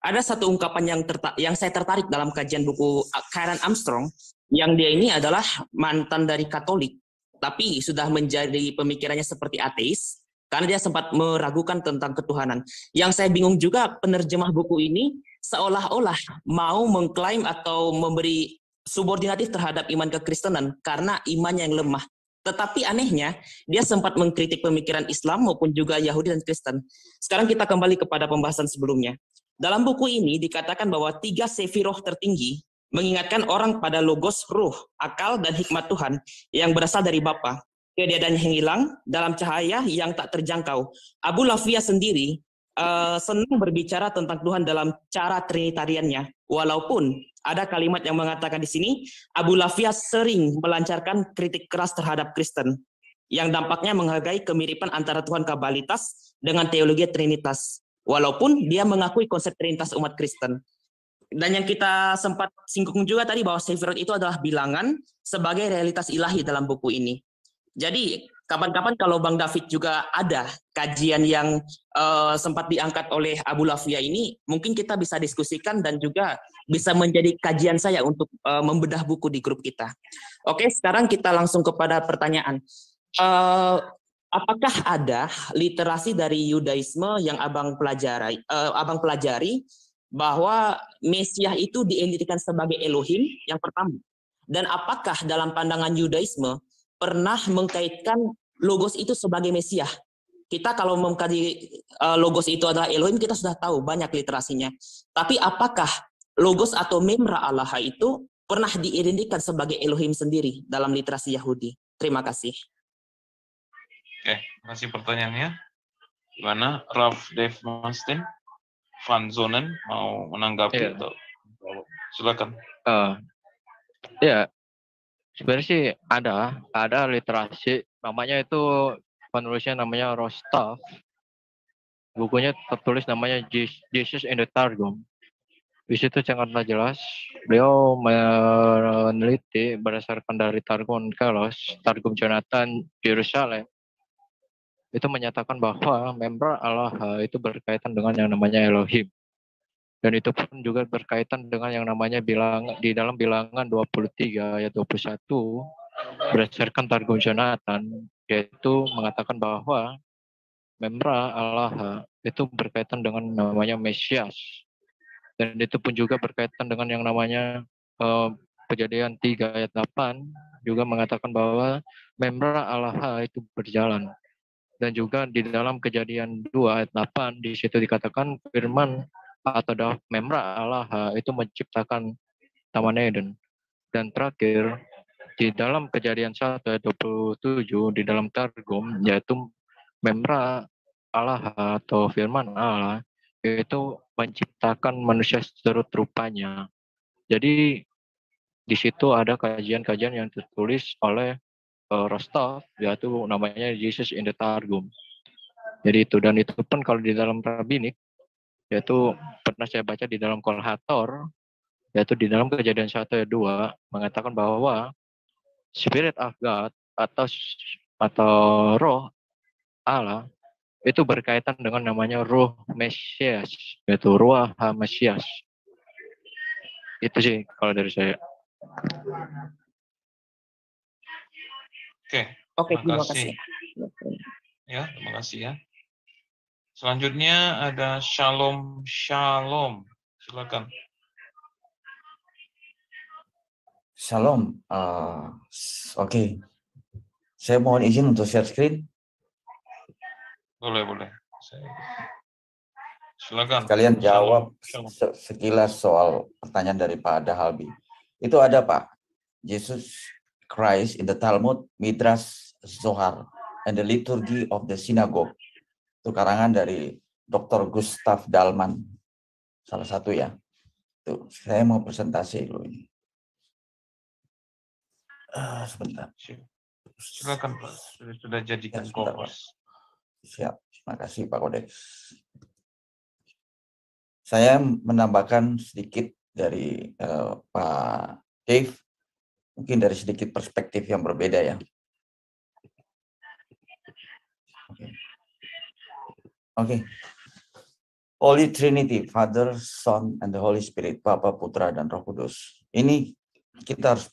Ada satu ungkapan yang saya tertarik dalam kajian buku Karen Armstrong, yang dia ini adalah mantan dari Katolik, tapi sudah menjadi pemikirannya seperti ateis karena dia sempat meragukan tentang ketuhanan. Yang saya bingung juga, penerjemah buku ini seolah-olah mau mengklaim atau memberi subordinatif terhadap iman kekristenan karena imannya yang lemah. Tetapi anehnya, dia sempat mengkritik pemikiran Islam maupun juga Yahudi dan Kristen. Sekarang kita kembali kepada pembahasan sebelumnya. Dalam buku ini dikatakan bahwa 3 sefiroh tertinggi mengingatkan orang pada logos, ruh, akal, dan hikmat Tuhan yang berasal dari Bapa. Ketiadaan yang hilang dalam cahaya yang tak terjangkau. Abu Lafiyah sendiri senang berbicara tentang Tuhan dalam cara trinitariannya. Walaupun ada kalimat yang mengatakan di sini, Abu Lafiyah sering melancarkan kritik keras terhadap Kristen, yang dampaknya menghargai kemiripan antara Tuhan Kabalitas dengan teologi Trinitas. Walaupun dia mengakui konsep Trinitas umat Kristen. Dan yang kita sempat singgung juga tadi bahwa Sefirot itu adalah bilangan sebagai realitas ilahi dalam buku ini. Jadi kapan-kapan kalau Bang David juga ada kajian yang sempat diangkat oleh Abu Lafiyah ini, mungkin kita bisa diskusikan dan juga bisa menjadi kajian saya untuk membedah buku di grup kita. Oke, sekarang kita langsung kepada pertanyaan. Apakah ada literasi dari Yudaisme yang abang pelajari bahwa Mesias itu diidentikan sebagai Elohim yang pertama? Dan apakah dalam pandangan Yudaisme pernah mengkaitkan logos itu sebagai Mesias? Kita kalau mengkaji logos itu adalah Elohim, kita sudah tahu banyak literasinya. Tapi apakah logos atau memra Allah itu pernah diidentikan sebagai Elohim sendiri dalam literasi Yahudi? Terima kasih. Oke, masih pertanyaannya. Gimana? Ralf Dave Mastin, Van Zonen mau menanggapi atau silakan. Ya, sebenarnya sih ada literasi, namanya itu penulisnya namanya Rostov. Bukunya tertulis namanya Jesus in the Targum. Di situ sangatlah jelas, beliau meneliti berdasarkan dari Targum Kalos, Targum Jonathan Yerusalem. Itu menyatakan bahwa membra Allah itu berkaitan dengan yang namanya Elohim. Dan itu pun juga berkaitan dengan yang namanya di dalam bilangan 23 ayat 21 berdasarkan Targum Jonathan, yaitu mengatakan bahwa membra Allah itu berkaitan dengan namanya Mesias. Dan itu pun juga berkaitan dengan yang namanya Kejadian 3 ayat 8 juga mengatakan bahwa membra Allah itu berjalan. Dan juga di dalam Kejadian 2 ayat 8 di situ dikatakan firman atau membra Allah itu menciptakan Taman Eden. Dan terakhir di dalam Kejadian 1 ayat 27 di dalam Targum, yaitu membra Allah atau firman Allah itu menciptakan manusia seturut rupanya. Jadi di situ ada kajian-kajian yang tertulis oleh Rostov, yaitu namanya Jesus in the Targum. Jadi itu, dan itu pun kalau di dalam rabbinik, yaitu pernah saya baca di dalam Kolhator, yaitu di dalam Kejadian 1 ayat 2 mengatakan bahwa Spirit of God atau roh Allah itu berkaitan dengan namanya roh Mesias, yaitu Ruach HaMesias. Itu sih kalau dari saya. Oke, terima kasih. kasih. Ya, terima kasih ya. Selanjutnya ada Shalom. Silakan. Shalom. Oke. Saya mohon izin untuk share screen. Boleh. Silakan. Kalian jawab Shalom. sekilas soal pertanyaan dari Pak Dahalbi. Itu ada Pak. Jesus Christ in the Talmud, Midrash Zohar, and the Liturgy of the Synagogue. Itu karangan dari Dr. Gustav Dalman. Salah satu ya. Tuh, saya mau presentasi dulu ini. Sebentar. Silakan Pak. Sudah jadikan fokus. Siap. Terima kasih Pak Kodex. Saya menambahkan sedikit dari Pak Dave, mungkin dari sedikit perspektif yang berbeda ya. Oke. Holy Trinity, Father, Son, and the Holy Spirit, Bapa, Putra, dan Roh Kudus. Ini kita harus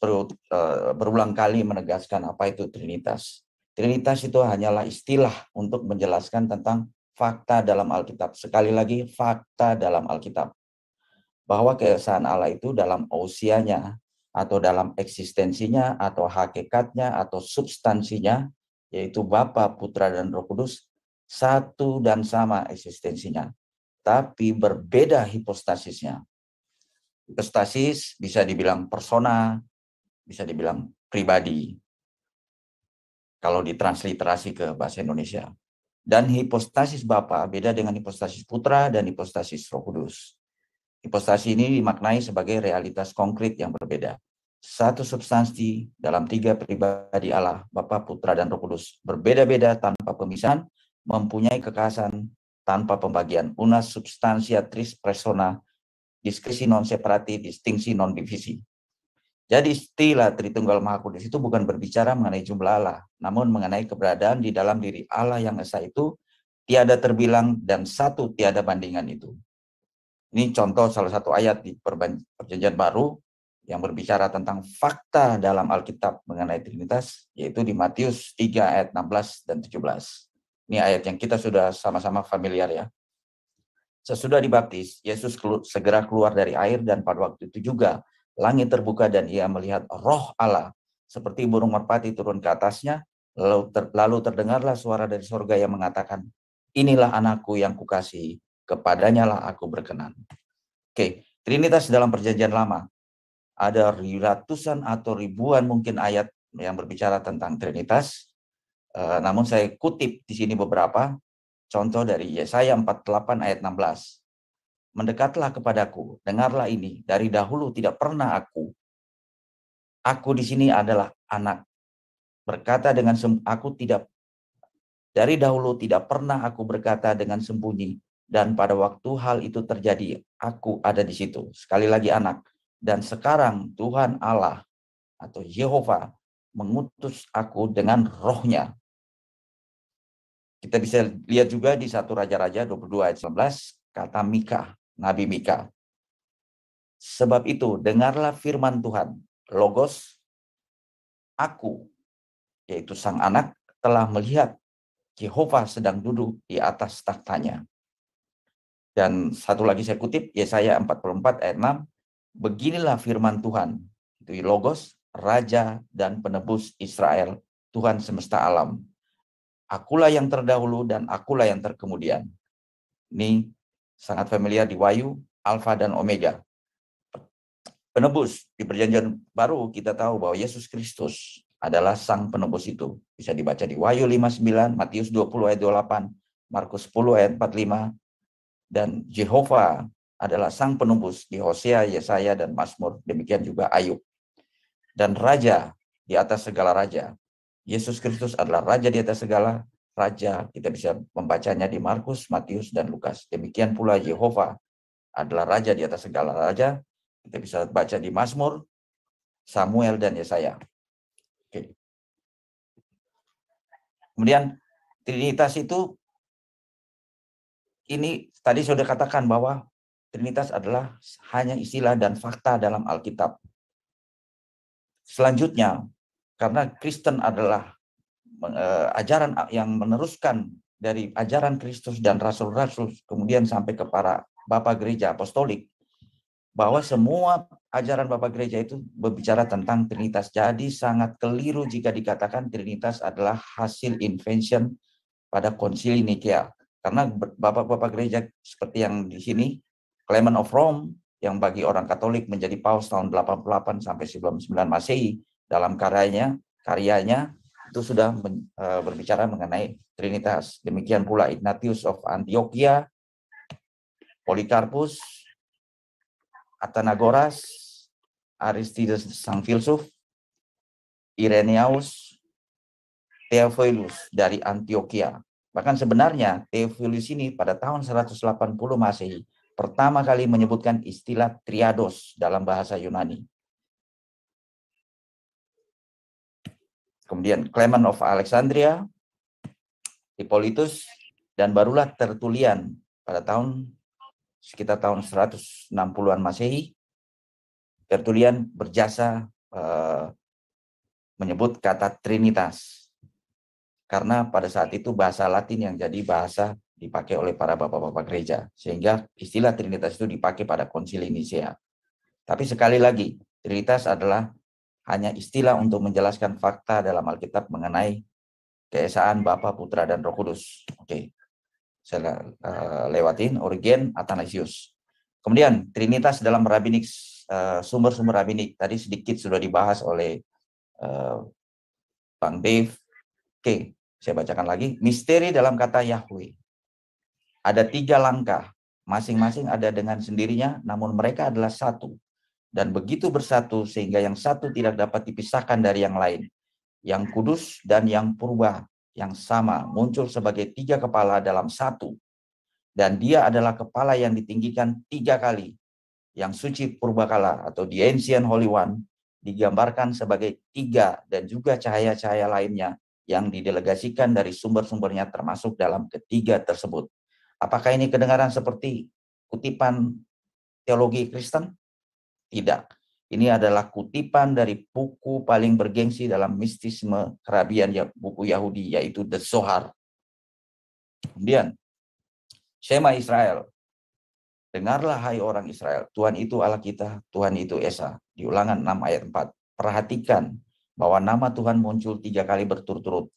berulang kali menegaskan apa itu Trinitas. Trinitas itu hanyalah istilah untuk menjelaskan tentang fakta dalam Alkitab. Sekali lagi, fakta dalam Alkitab. Bahwa keesaan Allah itu dalam ousianya, atau dalam eksistensinya, atau hakikatnya, atau substansinya, yaitu Bapa, Putra, dan Roh Kudus, satu dan sama eksistensinya, tapi berbeda hipostasisnya. Hipostasis bisa dibilang persona, bisa dibilang pribadi, kalau ditransliterasi ke bahasa Indonesia. Dan hipostasis Bapa beda dengan hipostasis Putra dan hipostasis Roh Kudus. Hipostasi ini dimaknai sebagai realitas konkret yang berbeda. Satu substansi dalam tiga pribadi Allah, Bapa, Putra, dan Roh Kudus, berbeda-beda tanpa pemisahan, mempunyai kekhasan tanpa pembagian. Una substantia tris persona, diskresi non separati, distingsi non divisi. Jadi istilah Tritunggal Maha Kudus itu bukan berbicara mengenai jumlah Allah, namun mengenai keberadaan di dalam diri Allah yang esa itu tiada terbilang dan satu tiada bandingan itu. Ini contoh salah satu ayat di Perjanjian Baru yang berbicara tentang fakta dalam Alkitab mengenai Trinitas, yaitu di Matius 3 ayat 16 dan 17. Ini ayat yang kita sudah sama-sama familiar ya. Sesudah dibaptis, Yesus segera keluar dari air dan pada waktu itu juga langit terbuka dan ia melihat Roh Allah seperti burung merpati turun ke atasnya, lalu terdengarlah suara dari surga yang mengatakan, inilah anakku yang kukasihi, kepadanya lah aku berkenan. Oke, Trinitas dalam Perjanjian Lama. Ada ratusan atau ribuan mungkin ayat yang berbicara tentang Trinitas. Namun saya kutip di sini beberapa. Contoh dari Yesaya 48 ayat 16. Mendekatlah kepadaku, dengarlah ini. Dari dahulu tidak pernah aku di sini adalah anak. Berkata dengan aku tidak. Dari dahulu tidak pernah aku berkata dengan sembunyi. Dan pada waktu hal itu terjadi, aku ada di situ. Sekali lagi anak. Dan sekarang Tuhan Allah atau Yehova mengutus aku dengan rohnya. Kita bisa lihat juga di 1 Raja-Raja 22 ayat 19, kata Mika, Nabi Mika. Sebab itu, dengarlah firman Tuhan, Logos, aku, yaitu sang anak, telah melihat Yehova sedang duduk di atas takhtanya. Dan satu lagi saya kutip, Yesaya 44 ayat 6, beginilah firman Tuhan, itu Logos, Raja dan Penebus Israel, Tuhan semesta alam. Akulah yang terdahulu dan akulah yang terkemudian. Ini sangat familiar di Wahyu, Alfa dan Omega. Penebus di Perjanjian Baru kita tahu bahwa Yesus Kristus adalah sang penebus itu. Bisa dibaca di Wahyu 59, Matius 20 ayat 28, Markus 10 ayat 45, dan Jehovah adalah sang penembus di Hosea, Yesaya, dan Mazmur, demikian juga Ayub. Dan Raja di atas segala raja. Yesus Kristus adalah Raja di atas segala raja. Kita bisa membacanya di Markus, Matius, dan Lukas. Demikian pula Jehovah adalah Raja di atas segala raja. Kita bisa baca di Mazmur, Samuel, dan Yesaya. Oke. Kemudian Trinitas itu, ini tadi sudah katakan bahwa Trinitas adalah hanya istilah dan fakta dalam Alkitab. Selanjutnya, karena Kristen adalah ajaran yang meneruskan dari ajaran Kristus dan rasul-rasul, kemudian sampai ke para Bapak Gereja Apostolik, bahwa semua ajaran Bapak Gereja itu berbicara tentang Trinitas. Jadi sangat keliru jika dikatakan Trinitas adalah hasil invention pada Konsili Nikea. Karena Bapak-Bapak Gereja seperti yang di sini, Clement of Rome, yang bagi orang Katolik menjadi Paus tahun 88 sampai 99 Masehi, dalam karyanya itu sudah berbicara mengenai Trinitas. Demikian pula Ignatius of Antioquia, Polikarpus, Athenagoras, Aristides sang filsuf, Irenaeus, Theophilus dari Antioquia. Bahkan sebenarnya Theophilus ini pada tahun 180 Masehi pertama kali menyebutkan istilah triados dalam bahasa Yunani. Kemudian Clement of Alexandria, Hippolytus, dan barulah Tertullian pada sekitar tahun 160-an Masehi. Tertullian berjasa menyebut kata Trinitas. Karena pada saat itu bahasa Latin yang jadi bahasa dipakai oleh para bapak-bapak gereja. Sehingga istilah Trinitas itu dipakai pada Konsili Nisea. Tapi sekali lagi, Trinitas adalah hanya istilah untuk menjelaskan fakta dalam Alkitab mengenai keesaan Bapa, Putra, dan Roh Kudus. Oke, saya lewatin Origen, Athanasius. Kemudian Trinitas dalam rabinik, sumber-sumber rabinik tadi sedikit sudah dibahas oleh Bang Dave. Oke, saya bacakan lagi. Misteri dalam kata Yahweh. Ada 3 langkah, masing-masing ada dengan sendirinya, namun mereka adalah satu. Dan begitu bersatu sehingga yang satu tidak dapat dipisahkan dari yang lain. Yang kudus dan yang purba, yang sama, muncul sebagai 3 kepala dalam satu. Dan dia adalah kepala yang ditinggikan 3 kali. Yang suci purbakala atau the ancient holy one digambarkan sebagai 3 dan juga cahaya-cahaya lainnya yang didelegasikan dari sumber-sumbernya termasuk dalam ketiga tersebut. Apakah ini kedengaran seperti kutipan teologi Kristen? Tidak. Ini adalah kutipan dari buku paling bergengsi dalam mistisme kerabian buku Yahudi, yaitu The Zohar. Kemudian, Shema Israel. Dengarlah hai orang Israel, Tuhan itu Allah kita, Tuhan itu Esa. Di Ulangan 6 ayat 4. Perhatikan bahwa nama Tuhan muncul 3 kali berturut-turut.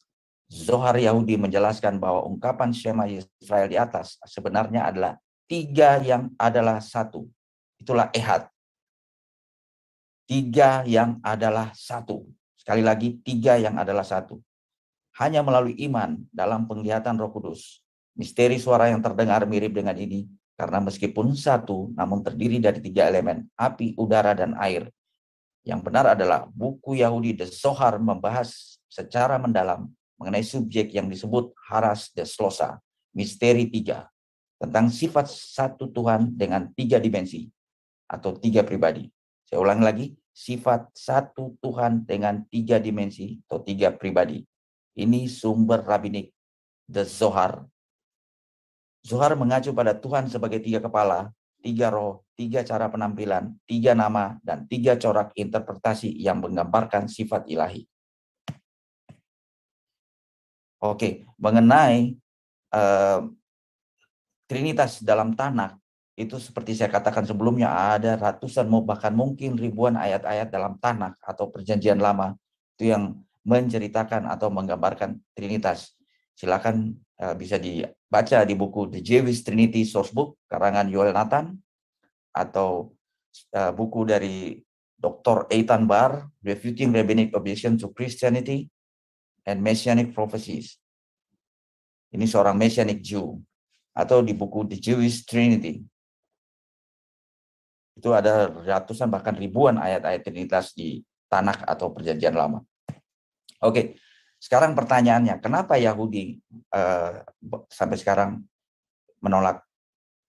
Zohar Yahudi menjelaskan bahwa ungkapan Shema Israel di atas sebenarnya adalah 3 yang adalah satu. Itulah ehad. 3 yang adalah satu. Sekali lagi, 3 yang adalah satu. Hanya melalui iman dalam penglihatan Roh Kudus. Misteri suara yang terdengar mirip dengan ini, karena meskipun satu, namun terdiri dari 3 elemen, api, udara, dan air. Yang benar adalah buku Yahudi The Zohar membahas secara mendalam mengenai subjek yang disebut Haras de Slosa, misteri 3, tentang sifat satu Tuhan dengan 3 dimensi atau 3 pribadi. Saya ulangi lagi, sifat satu Tuhan dengan 3 dimensi atau 3 pribadi. Ini sumber rabinik The Zohar. Zohar mengacu pada Tuhan sebagai 3 kepala, 3 roh, 3 cara penampilan, 3 nama, dan 3 corak interpretasi yang menggambarkan sifat ilahi. Oke, mengenai Trinitas dalam Tanakh, itu seperti saya katakan sebelumnya, ada ratusan, bahkan mungkin ribuan ayat-ayat dalam Tanakh atau Perjanjian Lama itu yang menceritakan atau menggambarkan Trinitas. Silakan bisa dibaca di buku The Jewish Trinity Sourcebook karangan Yoel Nathan, atau buku dari Dr. Eitan Bar, Refuting Rabbinic Objection to Christianity and Messianic Prophecies. Ini seorang Messianic Jew, atau di buku The Jewish Trinity. Itu ada ratusan bahkan ribuan ayat-ayat Trinitas di Tanakh atau Perjanjian Lama. Oke, sekarang pertanyaannya, kenapa Yahudi sampai sekarang menolak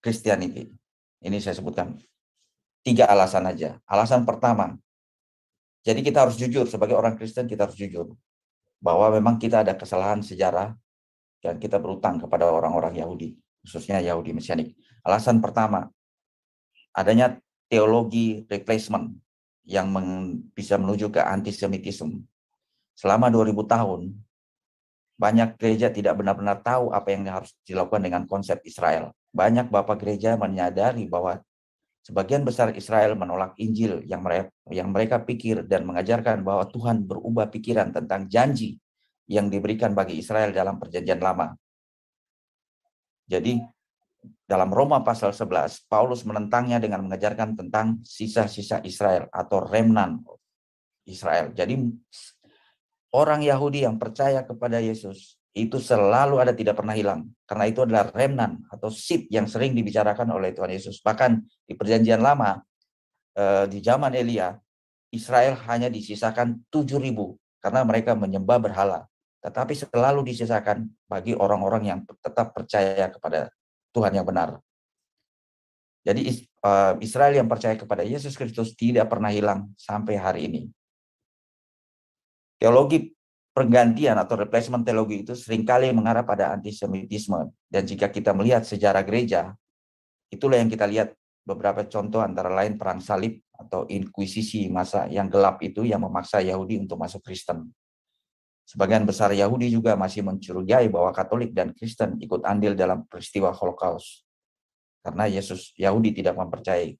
Christianity? Ini saya sebutkan 3 alasan aja. Alasan pertama, jadi kita harus jujur, sebagai orang Kristen kita harus jujur, bahwa memang kita ada kesalahan sejarah, dan kita berutang kepada orang-orang Yahudi, khususnya Yahudi Mesianik. Alasan pertama, adanya teologi replacement yang bisa menuju ke antisemitisme. Selama 2000 tahun, banyak gereja tidak benar-benar tahu apa yang harus dilakukan dengan konsep Israel. Banyak bapak gereja menyadari bahwa sebagian besar Israel menolak Injil yang mereka pikir dan mengajarkan bahwa Tuhan berubah pikiran tentang janji yang diberikan bagi Israel dalam Perjanjian Lama. Jadi dalam Roma pasal 11, Paulus menentangnya dengan mengajarkan tentang sisa-sisa Israel atau remnant Israel. Jadi orang Yahudi yang percaya kepada Yesus itu selalu ada, tidak pernah hilang. Karena itu adalah remnant atau sheep yang sering dibicarakan oleh Tuhan Yesus. Bahkan di Perjanjian Lama, di zaman Elia, Israel hanya disisakan 7.000 karena mereka menyembah berhala. Tetapi selalu disisakan bagi orang-orang yang tetap percaya kepada Tuhan yang benar. Jadi Israel yang percaya kepada Yesus Kristus tidak pernah hilang sampai hari ini. Teologi pergantian atau replacement teologi itu seringkali mengarah pada antisemitisme. Dan jika kita melihat sejarah gereja, itulah yang kita lihat beberapa contoh, antara lain perang salib atau inkuisisi masa yang gelap itu yang memaksa Yahudi untuk masuk Kristen. Sebagian besar Yahudi juga masih mencurigai bahwa Katolik dan Kristen ikut andil dalam peristiwa Holocaust. Karena Yahudi tidak mempercayai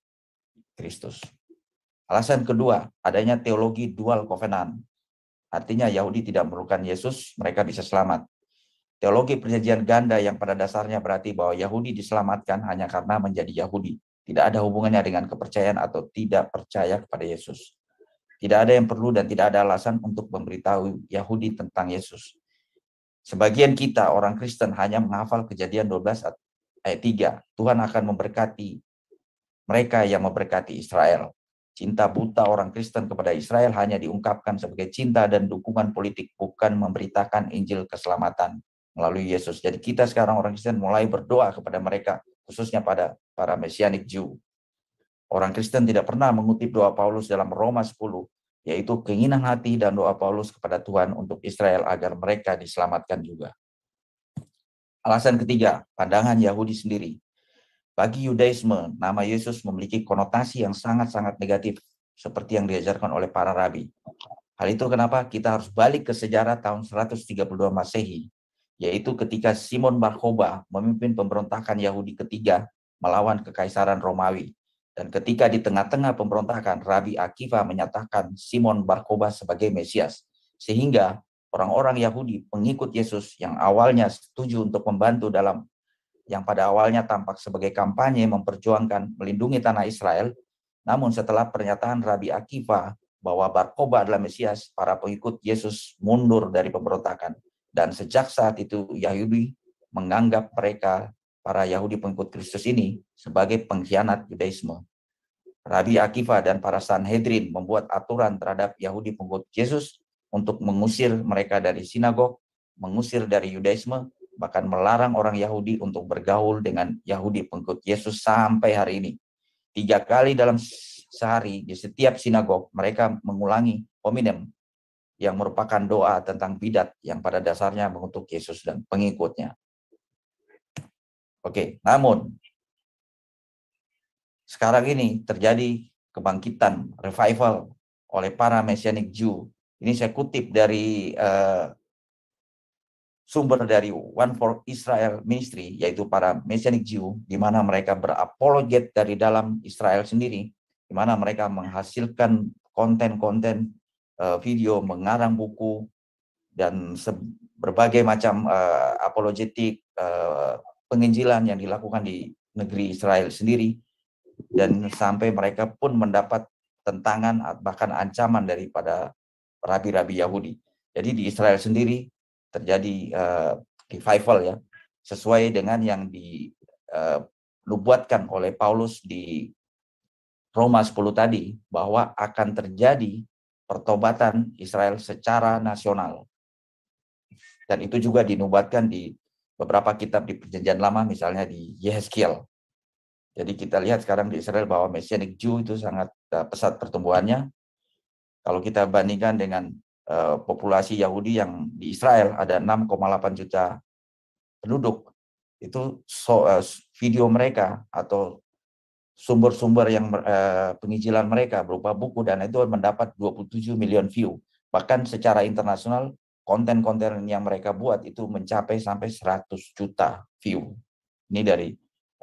Kristus. Alasan kedua, adanya teologi dual covenant. Artinya Yahudi tidak memerlukan Yesus, mereka bisa selamat. Teologi perjanjian ganda yang pada dasarnya berarti bahwa Yahudi diselamatkan hanya karena menjadi Yahudi. Tidak ada hubungannya dengan kepercayaan atau tidak percaya kepada Yesus. Tidak ada yang perlu dan tidak ada alasan untuk memberitahu Yahudi tentang Yesus. Sebagian kita, orang Kristen, hanya menghafal Kejadian 12 ayat 3. Tuhan akan memberkati mereka yang memberkati Israel. Cinta buta orang Kristen kepada Israel hanya diungkapkan sebagai cinta dan dukungan politik, bukan memberitakan Injil keselamatan melalui Yesus. Jadi kita sekarang orang Kristen mulai berdoa kepada mereka, khususnya pada para Messianic Jew. Orang Kristen tidak pernah mengutip doa Paulus dalam Roma 10, yaitu keinginan hati dan doa Paulus kepada Tuhan untuk Israel agar mereka diselamatkan juga. Alasan ketiga, pandangan Yahudi sendiri. Bagi Yudaisme, nama Yesus memiliki konotasi yang sangat-sangat negatif, seperti yang diajarkan oleh para rabi. Hal itu kenapa kita harus balik ke sejarah tahun 132 Masehi, yaitu ketika Simon Bar-Kokhba memimpin pemberontakan Yahudi ketiga melawan kekaisaran Romawi. Dan ketika di tengah-tengah pemberontakan, Rabi Akiva menyatakan Simon Bar-Kokhba sebagai Mesias. Sehingga orang-orang Yahudi pengikut Yesus yang awalnya setuju untuk membantu dalam yang pada awalnya tampak sebagai kampanye memperjuangkan melindungi tanah Israel, namun setelah pernyataan Rabi Akiva bahwa Bar-Kokhba adalah Mesias, para pengikut Yesus mundur dari pemberontakan. Dan sejak saat itu Yahudi menganggap mereka, para Yahudi pengikut Kristus ini, sebagai pengkhianat Yudaisme. Rabi Akiva dan para Sanhedrin membuat aturan terhadap Yahudi pengikut Yesus untuk mengusir mereka dari sinagog, mengusir dari Yudaisme, bahkan melarang orang Yahudi untuk bergaul dengan Yahudi pengikut Yesus sampai hari ini. 3 kali dalam sehari di setiap sinagog mereka mengulangi hominem yang merupakan doa tentang bidat yang pada dasarnya mengutuk Yesus dan pengikutnya. Oke, namun sekarang ini terjadi kebangkitan, revival oleh para Messianic Jew. Ini saya kutip dari sumber dari One for Israel Ministry, yaitu para Messianic Jew, di mana mereka berapologet dari dalam Israel sendiri, di mana mereka menghasilkan konten-konten video, mengarang buku, dan berbagai macam apologetik penginjilan yang dilakukan di negeri Israel sendiri, dan sampai mereka pun mendapat tentangan bahkan ancaman daripada rabi-rabi Yahudi. Jadi di Israel sendiri terjadi revival ya, sesuai dengan yang dinubuatkan oleh Paulus di Roma 10 tadi, bahwa akan terjadi pertobatan Israel secara nasional. Dan itu juga dinubuatkan di beberapa kitab di Perjanjian Lama, misalnya di Yehezkiel. Jadi kita lihat sekarang di Israel bahwa Messianic Jew itu sangat pesat pertumbuhannya. Kalau kita bandingkan dengan populasi Yahudi yang di Israel ada 6,8 juta penduduk, itu video mereka atau sumber-sumber yang penginjilan mereka berupa buku dan itu mendapat 27 million view. Bahkan secara internasional konten-konten yang mereka buat itu mencapai sampai 100 juta view. Ini dari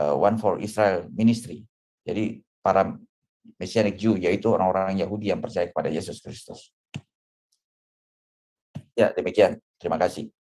One for Israel Ministry. Jadi para Messianic Jew, yaitu orang-orang Yahudi yang percaya kepada Yesus Kristus. Ya, demikian. Terima kasih.